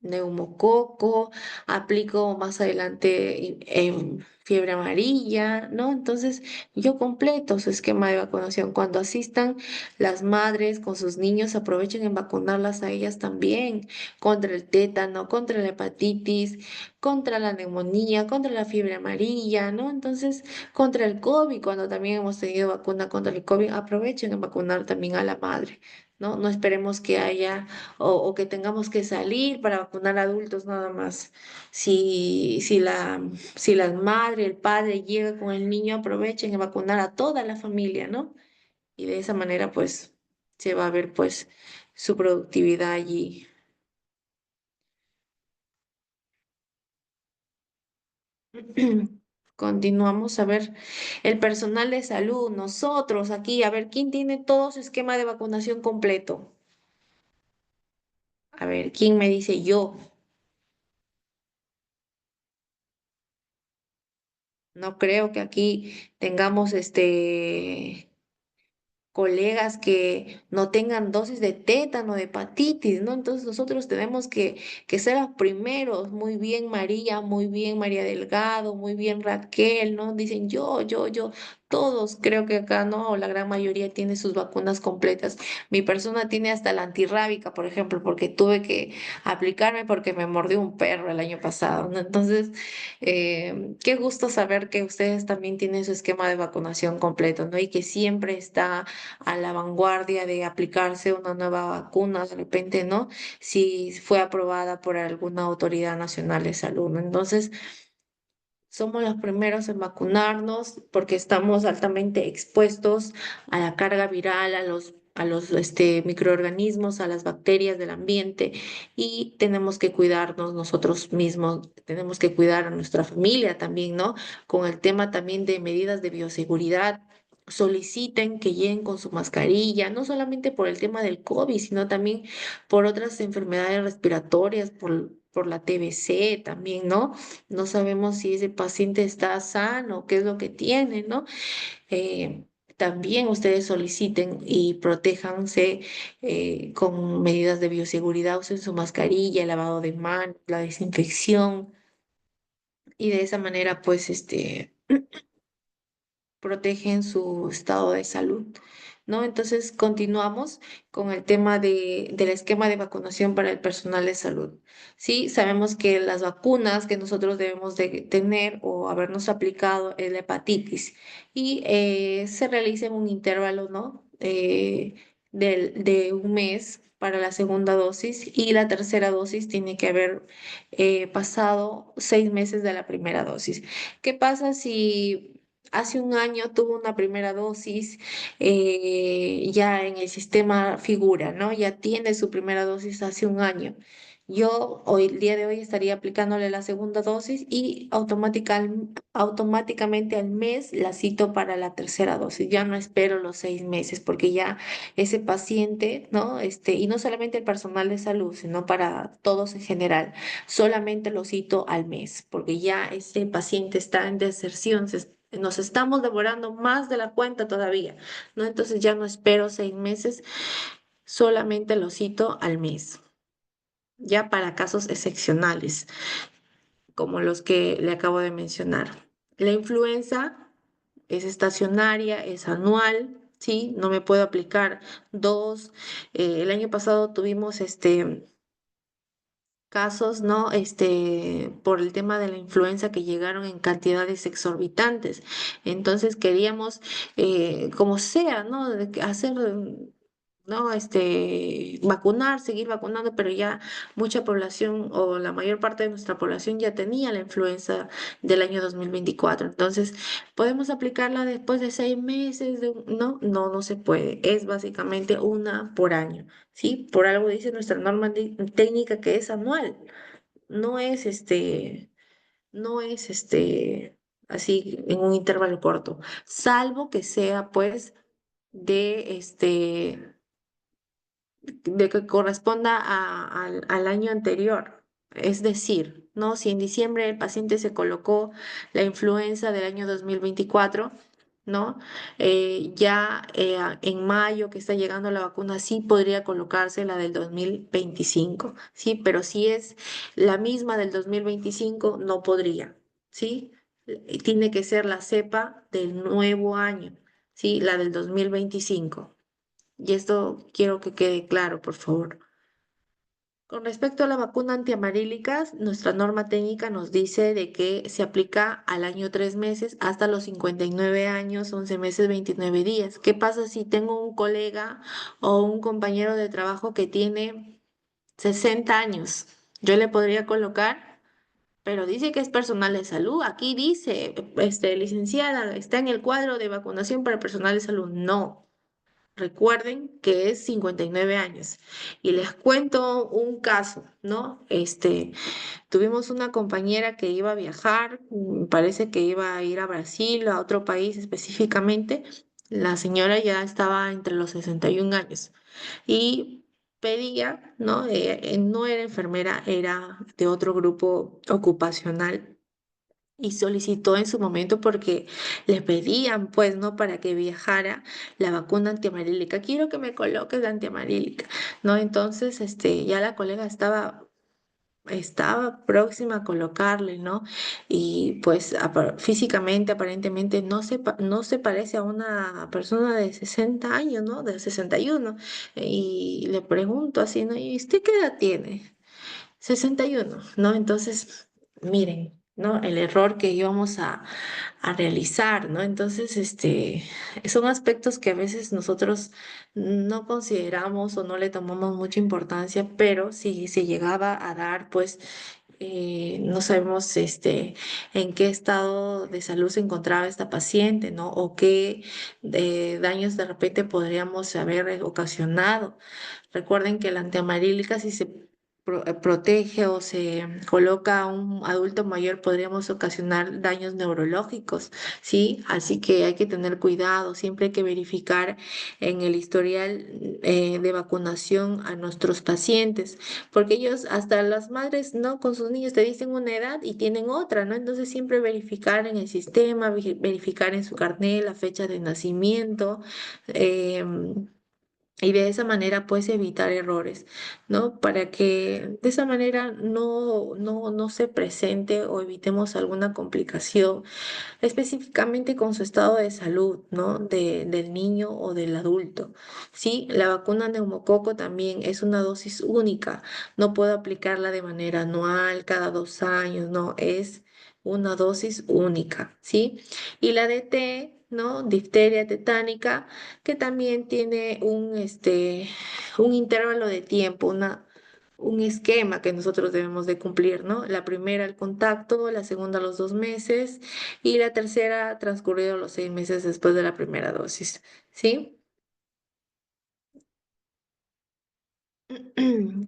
Neumococo, aplico más adelante fiebre amarilla, ¿no? Entonces yo completo su esquema de vacunación. Cuando asistan las madres con sus niños, aprovechen en vacunarlas a ellas también contra el tétano, contra la hepatitis, contra la neumonía, contra la fiebre amarilla, ¿no? Entonces, contra el COVID, cuando también hemos tenido vacuna contra el COVID, aprovechen en vacunar también a la madre, ¿no? No esperemos que haya o que tengamos que salir para vacunar a adultos nada más. Si la madre, el padre llega con el niño, aprovechen en vacunar a toda la familia, ¿no? Y de esa manera, pues, se va a ver, pues, su productividad allí. Continuamos a ver el personal de salud, nosotros aquí, a ver quién tiene todo su esquema de vacunación completo. A ver, ¿quién me dice yo? No creo que aquí tengamos colegas que no tengan dosis de tétano, de hepatitis, ¿no? Entonces nosotros tenemos que ser los primeros. Muy bien María Delgado, muy bien Raquel, ¿no? Dicen yo. todos, creo que acá, ¿no? O la gran mayoría tiene sus vacunas completas. Mi persona tiene hasta la antirrábica, por ejemplo, porque tuve que aplicarme porque me mordió un perro el año pasado, ¿no? Entonces, qué gusto saber que ustedes también tienen su esquema de vacunación completo, ¿no? Y que siempre está a la vanguardia de aplicarse una nueva vacuna, de repente, ¿no? Si fue aprobada por alguna autoridad nacional de salud, ¿no? Entonces, somos los primeros en vacunarnos porque estamos altamente expuestos a la carga viral, a los microorganismos, a las bacterias del ambiente y tenemos que cuidarnos nosotros mismos, tenemos que cuidar a nuestra familia también, ¿no? Con el tema también de medidas de bioseguridad. Soliciten que lleguen con su mascarilla, no solamente por el tema del COVID, sino también por otras enfermedades respiratorias, por la TBC también, ¿no? No sabemos si ese paciente está sano, qué es lo que tiene, ¿no? Eh, También ustedes soliciten y protéjanse con medidas de bioseguridad, usen su mascarilla, el lavado de manos, la desinfección y de esa manera, pues, protegen su estado de salud, ¿no? Entonces, continuamos con el tema del esquema de vacunación para el personal de salud. Sí, sabemos que las vacunas que nosotros debemos de tener o habernos aplicado es la hepatitis y se realiza en un intervalo, ¿no? De un mes para la segunda dosis y la tercera dosis tiene que haber pasado 6 meses de la primera dosis. ¿Qué pasa si hace un año tuvo una primera dosis, ya en el sistema figura, ¿no? Ya tiene su primera dosis hace un año? Yo hoy, el día de hoy estaría aplicándole la segunda dosis y automáticamente al mes la cito para la tercera dosis. Ya no espero los 6 meses porque ya ese paciente, ¿no? Y no solamente el personal de salud, sino para todos en general, solamente lo cito al mes porque ya ese paciente está en deserción, nos estamos demorando más de la cuenta todavía, ¿no? Entonces ya no espero 6 meses, solamente lo cito al mes, ya para casos excepcionales, como los que le acabo de mencionar. La influenza es estacionaria, es anual, ¿sí? No me puedo aplicar dos. El año pasado tuvimos casos, ¿no? Por el tema de la influenza que llegaron en cantidades exorbitantes. Entonces queríamos, como sea, ¿no? Hacer, ¿no? Vacunar, seguir vacunando, pero ya mucha población o la mayor parte de nuestra población ya tenía la influenza del año 2024. Entonces, ¿podemos aplicarla después de 6 meses? No, no, no se puede. Es básicamente una por año. ¿Sí? Por algo dice nuestra norma técnica que es anual, no es no es así en un intervalo corto, salvo que sea pues de de que corresponda al año anterior. Es decir, ¿no? Si en diciembre el paciente se colocó la influenza del año 2024, ¿no? Ya en mayo que está llegando la vacuna, sí podría colocarse la del 2025, ¿sí? Pero si es la misma del 2025, no podría, ¿sí? Tiene que ser la cepa del nuevo año, ¿sí? La del 2025. Y esto quiero que quede claro, por favor. Con respecto a la vacuna antiamarílica, nuestra norma técnica nos dice de que se aplica al año 3 meses hasta los 59 años, 11 meses, 29 días. ¿Qué pasa si tengo un colega o un compañero de trabajo que tiene 60 años? Yo le podría colocar, pero dice que es personal de salud. Aquí dice, licenciada, está en el cuadro de vacunación para personal de salud. No. Recuerden que es 59 años. Y les cuento un caso, ¿no? Tuvimos una compañera que iba a viajar, parece que iba a ir a Brasil, a otro país específicamente. La señora ya estaba entre los 61 años y pedía, ¿no? No era enfermera, era de otro grupo ocupacional y solicitó en su momento porque le pedían, pues, ¿no? Para que viajara la vacuna antiamarílica. Quiero que me coloques la antiamarílica, ¿no? Entonces, ya la colega estaba estaba próxima a colocarle, ¿no? Y pues físicamente, aparentemente, no se parece a una persona de 60 años, ¿no? De 61. Y le pregunto así, ¿no? ¿Y usted qué edad tiene? 61, ¿no? Entonces, miren, ¿no? El error que íbamos a realizar, ¿no? Entonces, son aspectos que a veces nosotros no consideramos o no le tomamos mucha importancia, pero si se llegaba a dar, pues, no sabemos, en qué estado de salud se encontraba esta paciente, ¿no? O qué daños de repente podríamos haber ocasionado. Recuerden que la antiamarílica, si se protege o se coloca a un adulto mayor, podríamos ocasionar daños neurológicos, ¿sí? Así que hay que tener cuidado, siempre hay que verificar en el historial de vacunación a nuestros pacientes, porque ellos, hasta las madres, ¿no? Con sus niños te dicen una edad y tienen otra, ¿no? Entonces siempre verificar en el sistema, verificar en su carnet la fecha de nacimiento. Y de esa manera puedes evitar errores, ¿no? Para que de esa manera no se presente o evitemos alguna complicación específicamente con su estado de salud, ¿no? Del niño o del adulto. Sí, la vacuna neumococo también es una dosis única, no puedo aplicarla de manera anual, cada 2 años, no, es una dosis única, ¿sí? Y la DT, ¿no? Difteria tetánica, que también tiene un intervalo de tiempo, un esquema que nosotros debemos de cumplir, ¿no? La primera al contacto, la segunda a los 2 meses y la tercera transcurrido los 6 meses después de la primera dosis, ¿sí?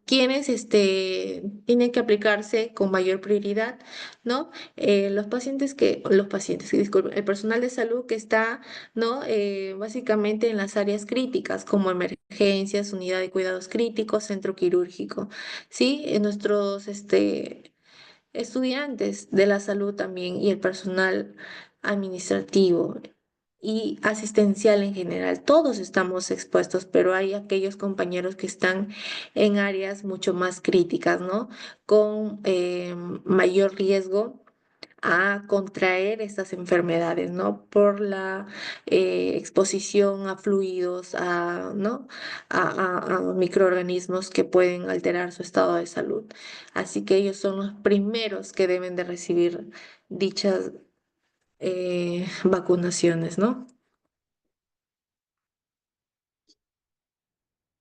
Quienes tienen que aplicarse con mayor prioridad, ¿no? Los pacientes, disculpen, el personal de salud que está, ¿no? Básicamente en las áreas críticas, como emergencias, unidad de cuidados críticos, centro quirúrgico, ¿sí? Nuestros, estudiantes de la salud también y el personal administrativo y asistencial en general. Todos estamos expuestos, pero hay aquellos compañeros que están en áreas mucho más críticas, ¿no? Con mayor riesgo a contraer estas enfermedades, ¿no? Por la exposición a fluidos, ¿no? A microorganismos que pueden alterar su estado de salud. Así que ellos son los primeros que deben de recibir dichas vacunaciones, ¿no?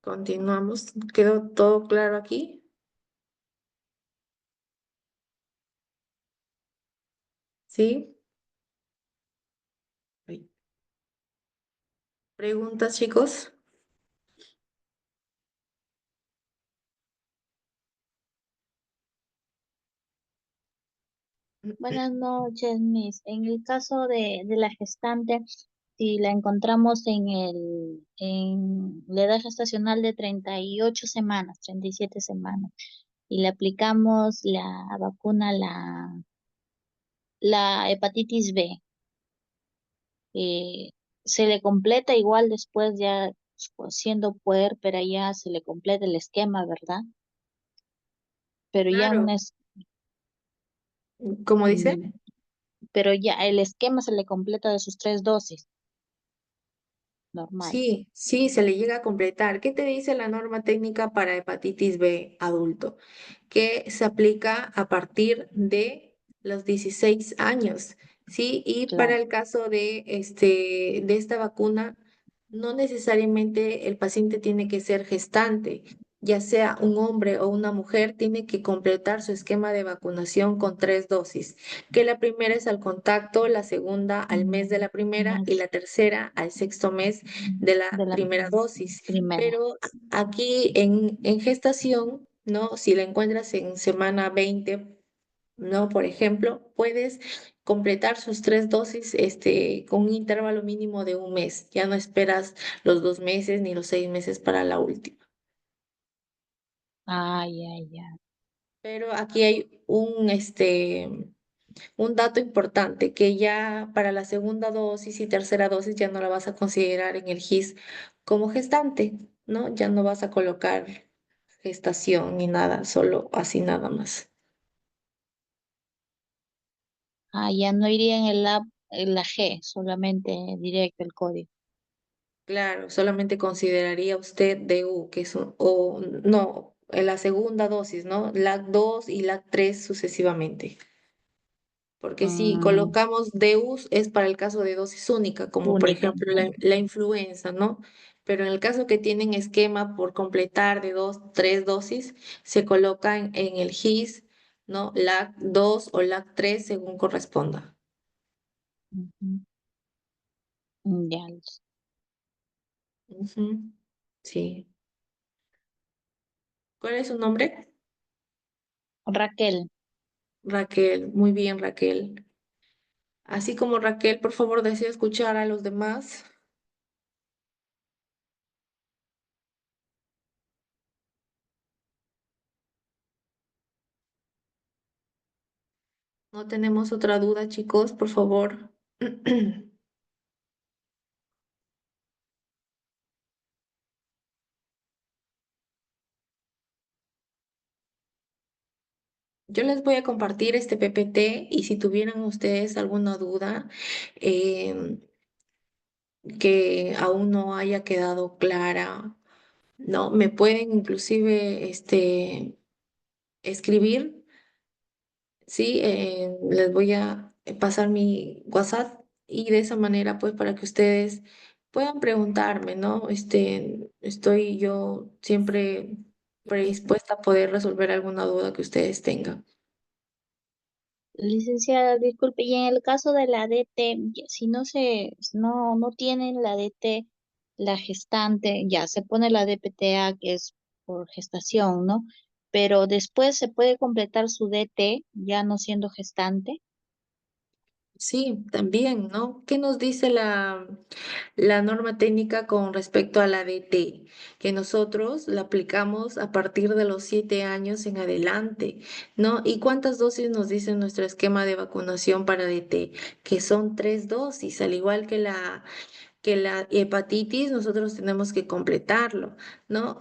Continuamos. ¿Quedó todo claro aquí? ¿Sí? Ay. ¿Preguntas, chicos? Buenas noches, Miss. En el caso de la gestante, si la encontramos en la edad gestacional de 38 semanas, 37 semanas, y le aplicamos la vacuna, la hepatitis B, eh, se le completa igual después ya pues, siendo puérpera, ya se le completa el esquema, ¿verdad? Pero ya Claro, no es, como dice. mm, pero ya el esquema se le completa de sus 3 dosis, normal. Sí, sí, se le llega a completar. ¿Qué te dice la norma técnica para hepatitis B adulto? Que se aplica a partir de los 16 años, ¿sí? Y para Claro. el caso de esta vacuna, no necesariamente el paciente tiene que ser gestante, ya sea un hombre o una mujer, tiene que completar su esquema de vacunación con 3 dosis, que la primera es al contacto, la segunda al mes de la primera y Mes la tercera al sexto mes de la de la primera dosis. primera. Pero aquí en gestación, ¿no? Si la encuentras en semana 20, ¿no? Por ejemplo, puedes completar sus 3 dosis, con un intervalo mínimo de un mes. Ya no esperas los 2 meses ni los 6 meses para la última. Ay, ay, ay. Pero aquí hay un dato importante, que ya para la segunda dosis y tercera dosis ya no la vas a considerar en el GIS como gestante, ¿no? Ya no vas a colocar. gestación ni nada, solo así nada más. Ah, ya no iría en el lab, en la G, solamente directo el código. Claro, solamente consideraría usted DU, que es o no, en la segunda dosis, ¿no? LAC2 y LAC3 sucesivamente. Porque si Mm, colocamos DEUs es para el caso de dosis única, como por única. ejemplo la influenza, ¿no? Pero en el caso que tienen esquema por completar de dos, tres dosis, se colocan en el GIS, ¿no? LAC2 o LAC3 según corresponda. Ujú. Ya, Ujú. Sí. ¿Cuál es su nombre? Raquel, Raquel. Muy bien, Raquel. Así como Raquel, por favor, deseo escuchar a los demás. No tenemos otra duda, chicos, por favor. Yo les voy a compartir este PPT y si tuvieran ustedes alguna duda em, que aún no haya quedado clara, ¿no? Me pueden inclusive escribir, ¿sí? Les voy a pasar mi WhatsApp y de esa manera, pues, para que ustedes puedan preguntarme, ¿no? Estoy yo siempre predispuesta a poder resolver alguna duda que ustedes tengan. licenciada, disculpe, y en el caso de la DT, si no tienen la DT, la gestante, ya se pone la DPTA, que es por gestación, ¿no? Pero después se puede completar su DT, ya no siendo gestante. Sí, también, ¿no? ¿Qué nos dice la norma técnica con respecto a la DT? Que nosotros la aplicamos a partir de los 7 años en adelante, ¿no? ¿Y cuántas dosis nos dice nuestro esquema de vacunación para DT? Que son 3 dosis, al igual que la hepatitis, nosotros tenemos que completarlo, ¿no?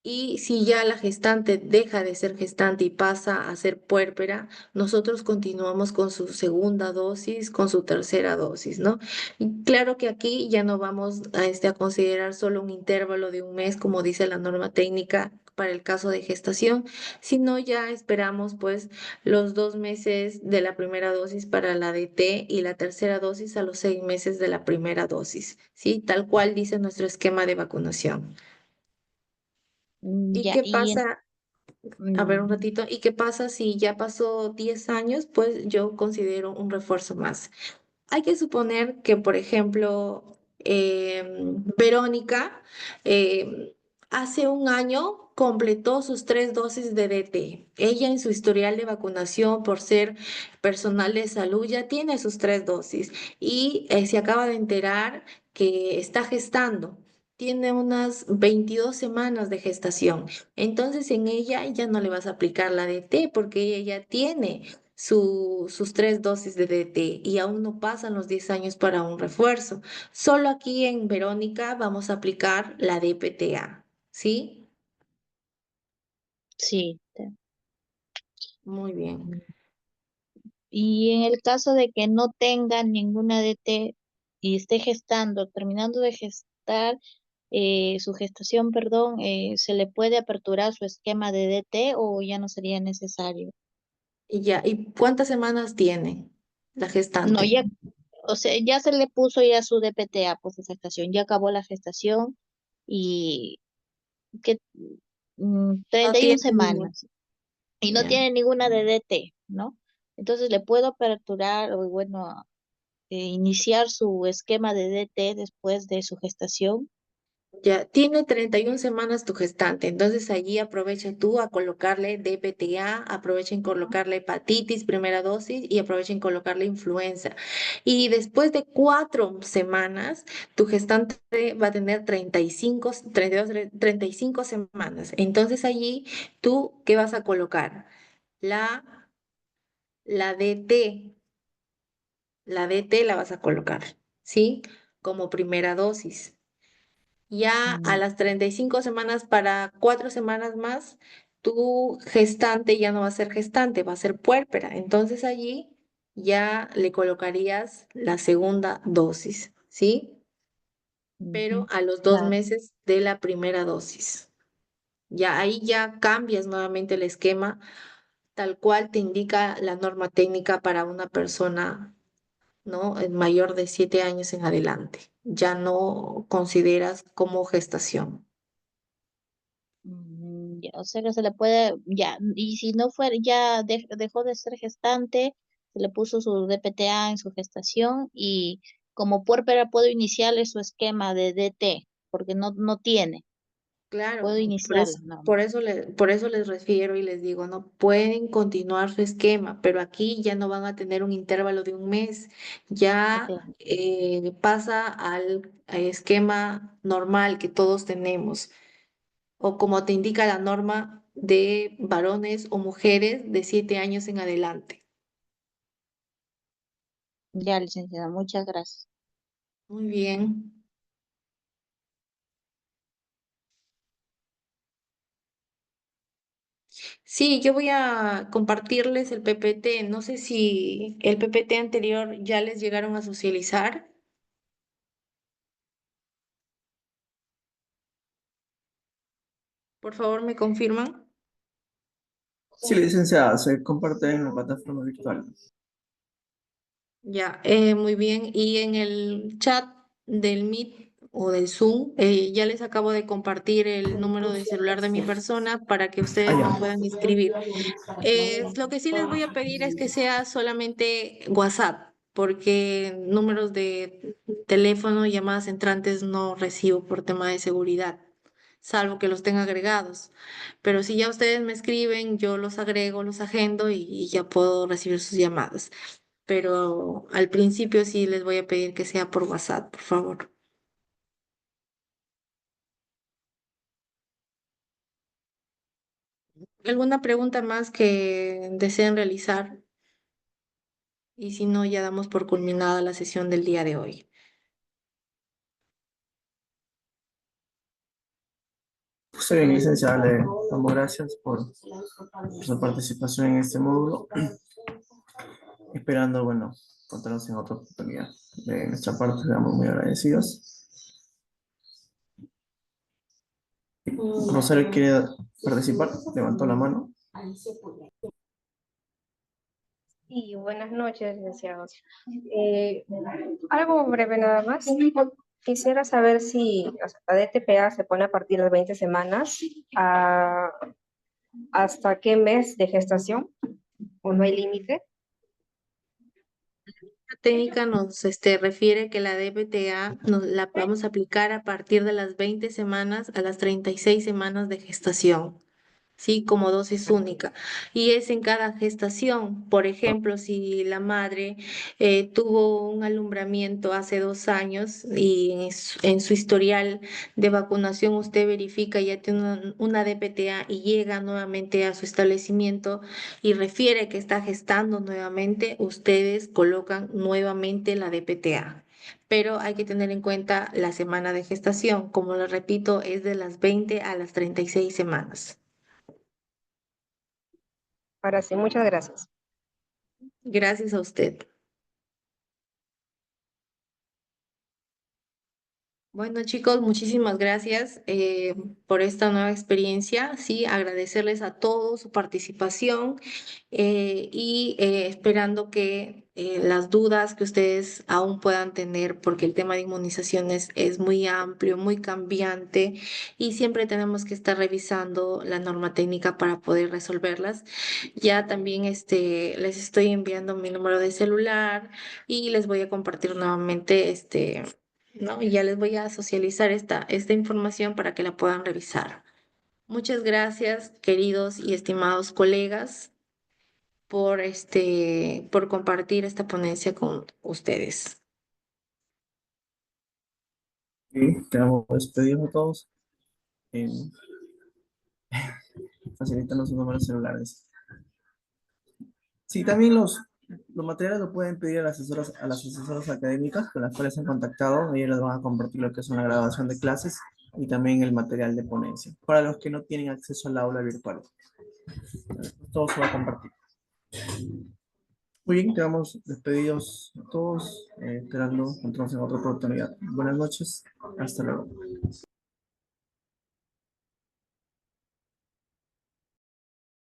Y si ya la gestante deja de ser gestante y pasa a ser puérpera, nosotros continuamos con su segunda dosis, con su tercera dosis, ¿no? Y claro que aquí ya no vamos a considerar solo un intervalo de un mes, como dice la norma técnica para el caso de gestación, sino ya esperamos pues los 2 meses de la primera dosis para la DT y la tercera dosis a los 6 meses de la primera dosis, ¿sí? Tal cual dice nuestro esquema de vacunación. ¿Y Ya, qué pasa? A ver un mm, ratito. ¿Y qué pasa si ya pasó 10 años? Pues yo considero un refuerzo más. Hay que suponer que, por ejemplo, Verónica hace un año completó sus 3 dosis de DT. Ella en su historial de vacunación por ser personal de salud ya tiene sus 3 dosis y se acaba de enterar que está gestando. Tiene unas 22 semanas de gestación. Entonces en ella ya no le vas a aplicar la DT porque ella ya tiene sus 3 dosis de DT y aún no pasan los 10 años para un refuerzo. Solo aquí en Verónica vamos a aplicar la DPTA, ¿sí? sí. Muy bien. Y en el caso de que no tenga ninguna DT y esté gestando, terminando de gestar, su gestación, perdón, ¿se le puede aperturar su esquema de DT o ya no sería necesario? Y ya, ¿y cuántas semanas tiene la No, gestante? ya, o sea, ya se le puso ya su DPTA por su gestación, ya acabó la gestación y que No 31 tiene ningún. semanas y no Ya. tiene ninguna de DT, ¿no? Entonces le puedo aperturar o bueno, iniciar su esquema de DT después de su gestación. Ya, tiene 31 semanas tu gestante, entonces allí aprovecha tú a colocarle DPTA, aprovechen colocarle hepatitis, primera dosis, y aprovechen colocarle influenza. Y después de 4 semanas, tu gestante va a tener 35, 32, 35 semanas. Entonces allí, ¿tú qué vas a colocar? La, la DT, la DT la vas a colocar, ¿sí? Como primera dosis. Ya a Mm, las 35 semanas para 4 semanas más, tu gestante ya no va a ser gestante, va a ser puérpera. Entonces allí ya le colocarías la segunda dosis, ¿sí? Pero ujú, a los dos claro. meses de la primera dosis. Ya ahí ya cambias nuevamente el esquema tal cual te indica la norma técnica para una persona, ¿no? Mayor de 7 años en adelante. Ya no consideras como gestación. Ya, o sea que se le puede, ya, y si no fuera, ya dejó de ser gestante, se le puso su DPTA en su gestación y como puérpera puedo iniciarle su esquema de DT, porque no tiene, Claro, puedo iniciarla, no. por eso les refiero y les digo, no pueden continuar su esquema, pero aquí ya no van a tener un intervalo de un mes, ya Claro. pasa al esquema normal que todos tenemos, o como te indica la norma de varones o mujeres de 7 años en adelante. Ya, licenciada, muchas gracias. Muy bien. Sí, yo voy a compartirles el PPT. No sé si el PPT anterior ya les llegaron a socializar. Por favor, ¿me confirman? Sí, licenciada, se comparte en la plataforma virtual. Ya, muy bien. Y en el chat del Meet o del Zoom, ya les acabo de compartir el número de celular de mi persona para que Ah, ustedes me ya. puedan escribir. Lo que sí les voy a pedir es que sea solamente WhatsApp, porque números de teléfono, llamadas entrantes no recibo por tema de seguridad, salvo que los tenga agregados. Pero si ya ustedes me escriben, yo los agrego, los agendo y ya puedo recibir sus llamadas. Pero al principio sí les voy a pedir que sea por WhatsApp, por favor. ¿Alguna pregunta más que deseen realizar? Y si no, ya damos por culminada la sesión del día de hoy. Está bien, licenciada, le damos gracias por su participación en este módulo. Esperando, bueno, contarnos en otra oportunidad. De nuestra parte, estamos muy agradecidos. Rosario quiere participar, levantó la mano. Y buenas noches, licenciados. Eh, Algo breve nada más. Quisiera saber si o sea, la DTPA se pone a partir de 20 semanas. ¿Hasta qué mes de gestación? ¿O no hay límite? La técnica nos refiere que la DBTA nos la vamos a aplicar a partir de las 20 semanas a las 36 semanas de gestación. Sí, como dosis única. Y es en cada gestación. Por ejemplo, si la madre tuvo un alumbramiento hace 2 años y en su historial de vacunación usted verifica y ya tiene una DPTA y llega nuevamente a su establecimiento y refiere que está gestando nuevamente, ustedes colocan nuevamente la DPTA. Pero hay que tener en cuenta la semana de gestación. Como lo repito, es de las 20 a las 36 semanas. Ahora sí, muchas gracias. Gracias a usted. Bueno, chicos, muchísimas gracias por esta nueva experiencia. Sí, agradecerles a todos su participación y esperando que las dudas que ustedes aún puedan tener, porque el tema de inmunizaciones es muy amplio, muy cambiante y siempre tenemos que estar revisando la norma técnica para poder resolverlas. Ya también les estoy enviando mi número de celular y les voy a compartir nuevamente ¿no? Y ya les voy a socializar esta información para que la puedan revisar. Muchas gracias, queridos y estimados colegas, por compartir esta ponencia con ustedes. Y quedamos despedidos a todos. Eh, Facilitan sus números celulares. Sí, también los materiales lo pueden pedir a las asesoras académicas con las cuales han contactado. Ellos les van a compartir lo que es una grabación de clases y también el material de ponencia, para los que no tienen acceso al aula virtual. Todo se va a compartir. Muy bien, quedamos despedidos a todos, esperando encontrarnos en otra oportunidad. Buenas noches, hasta luego.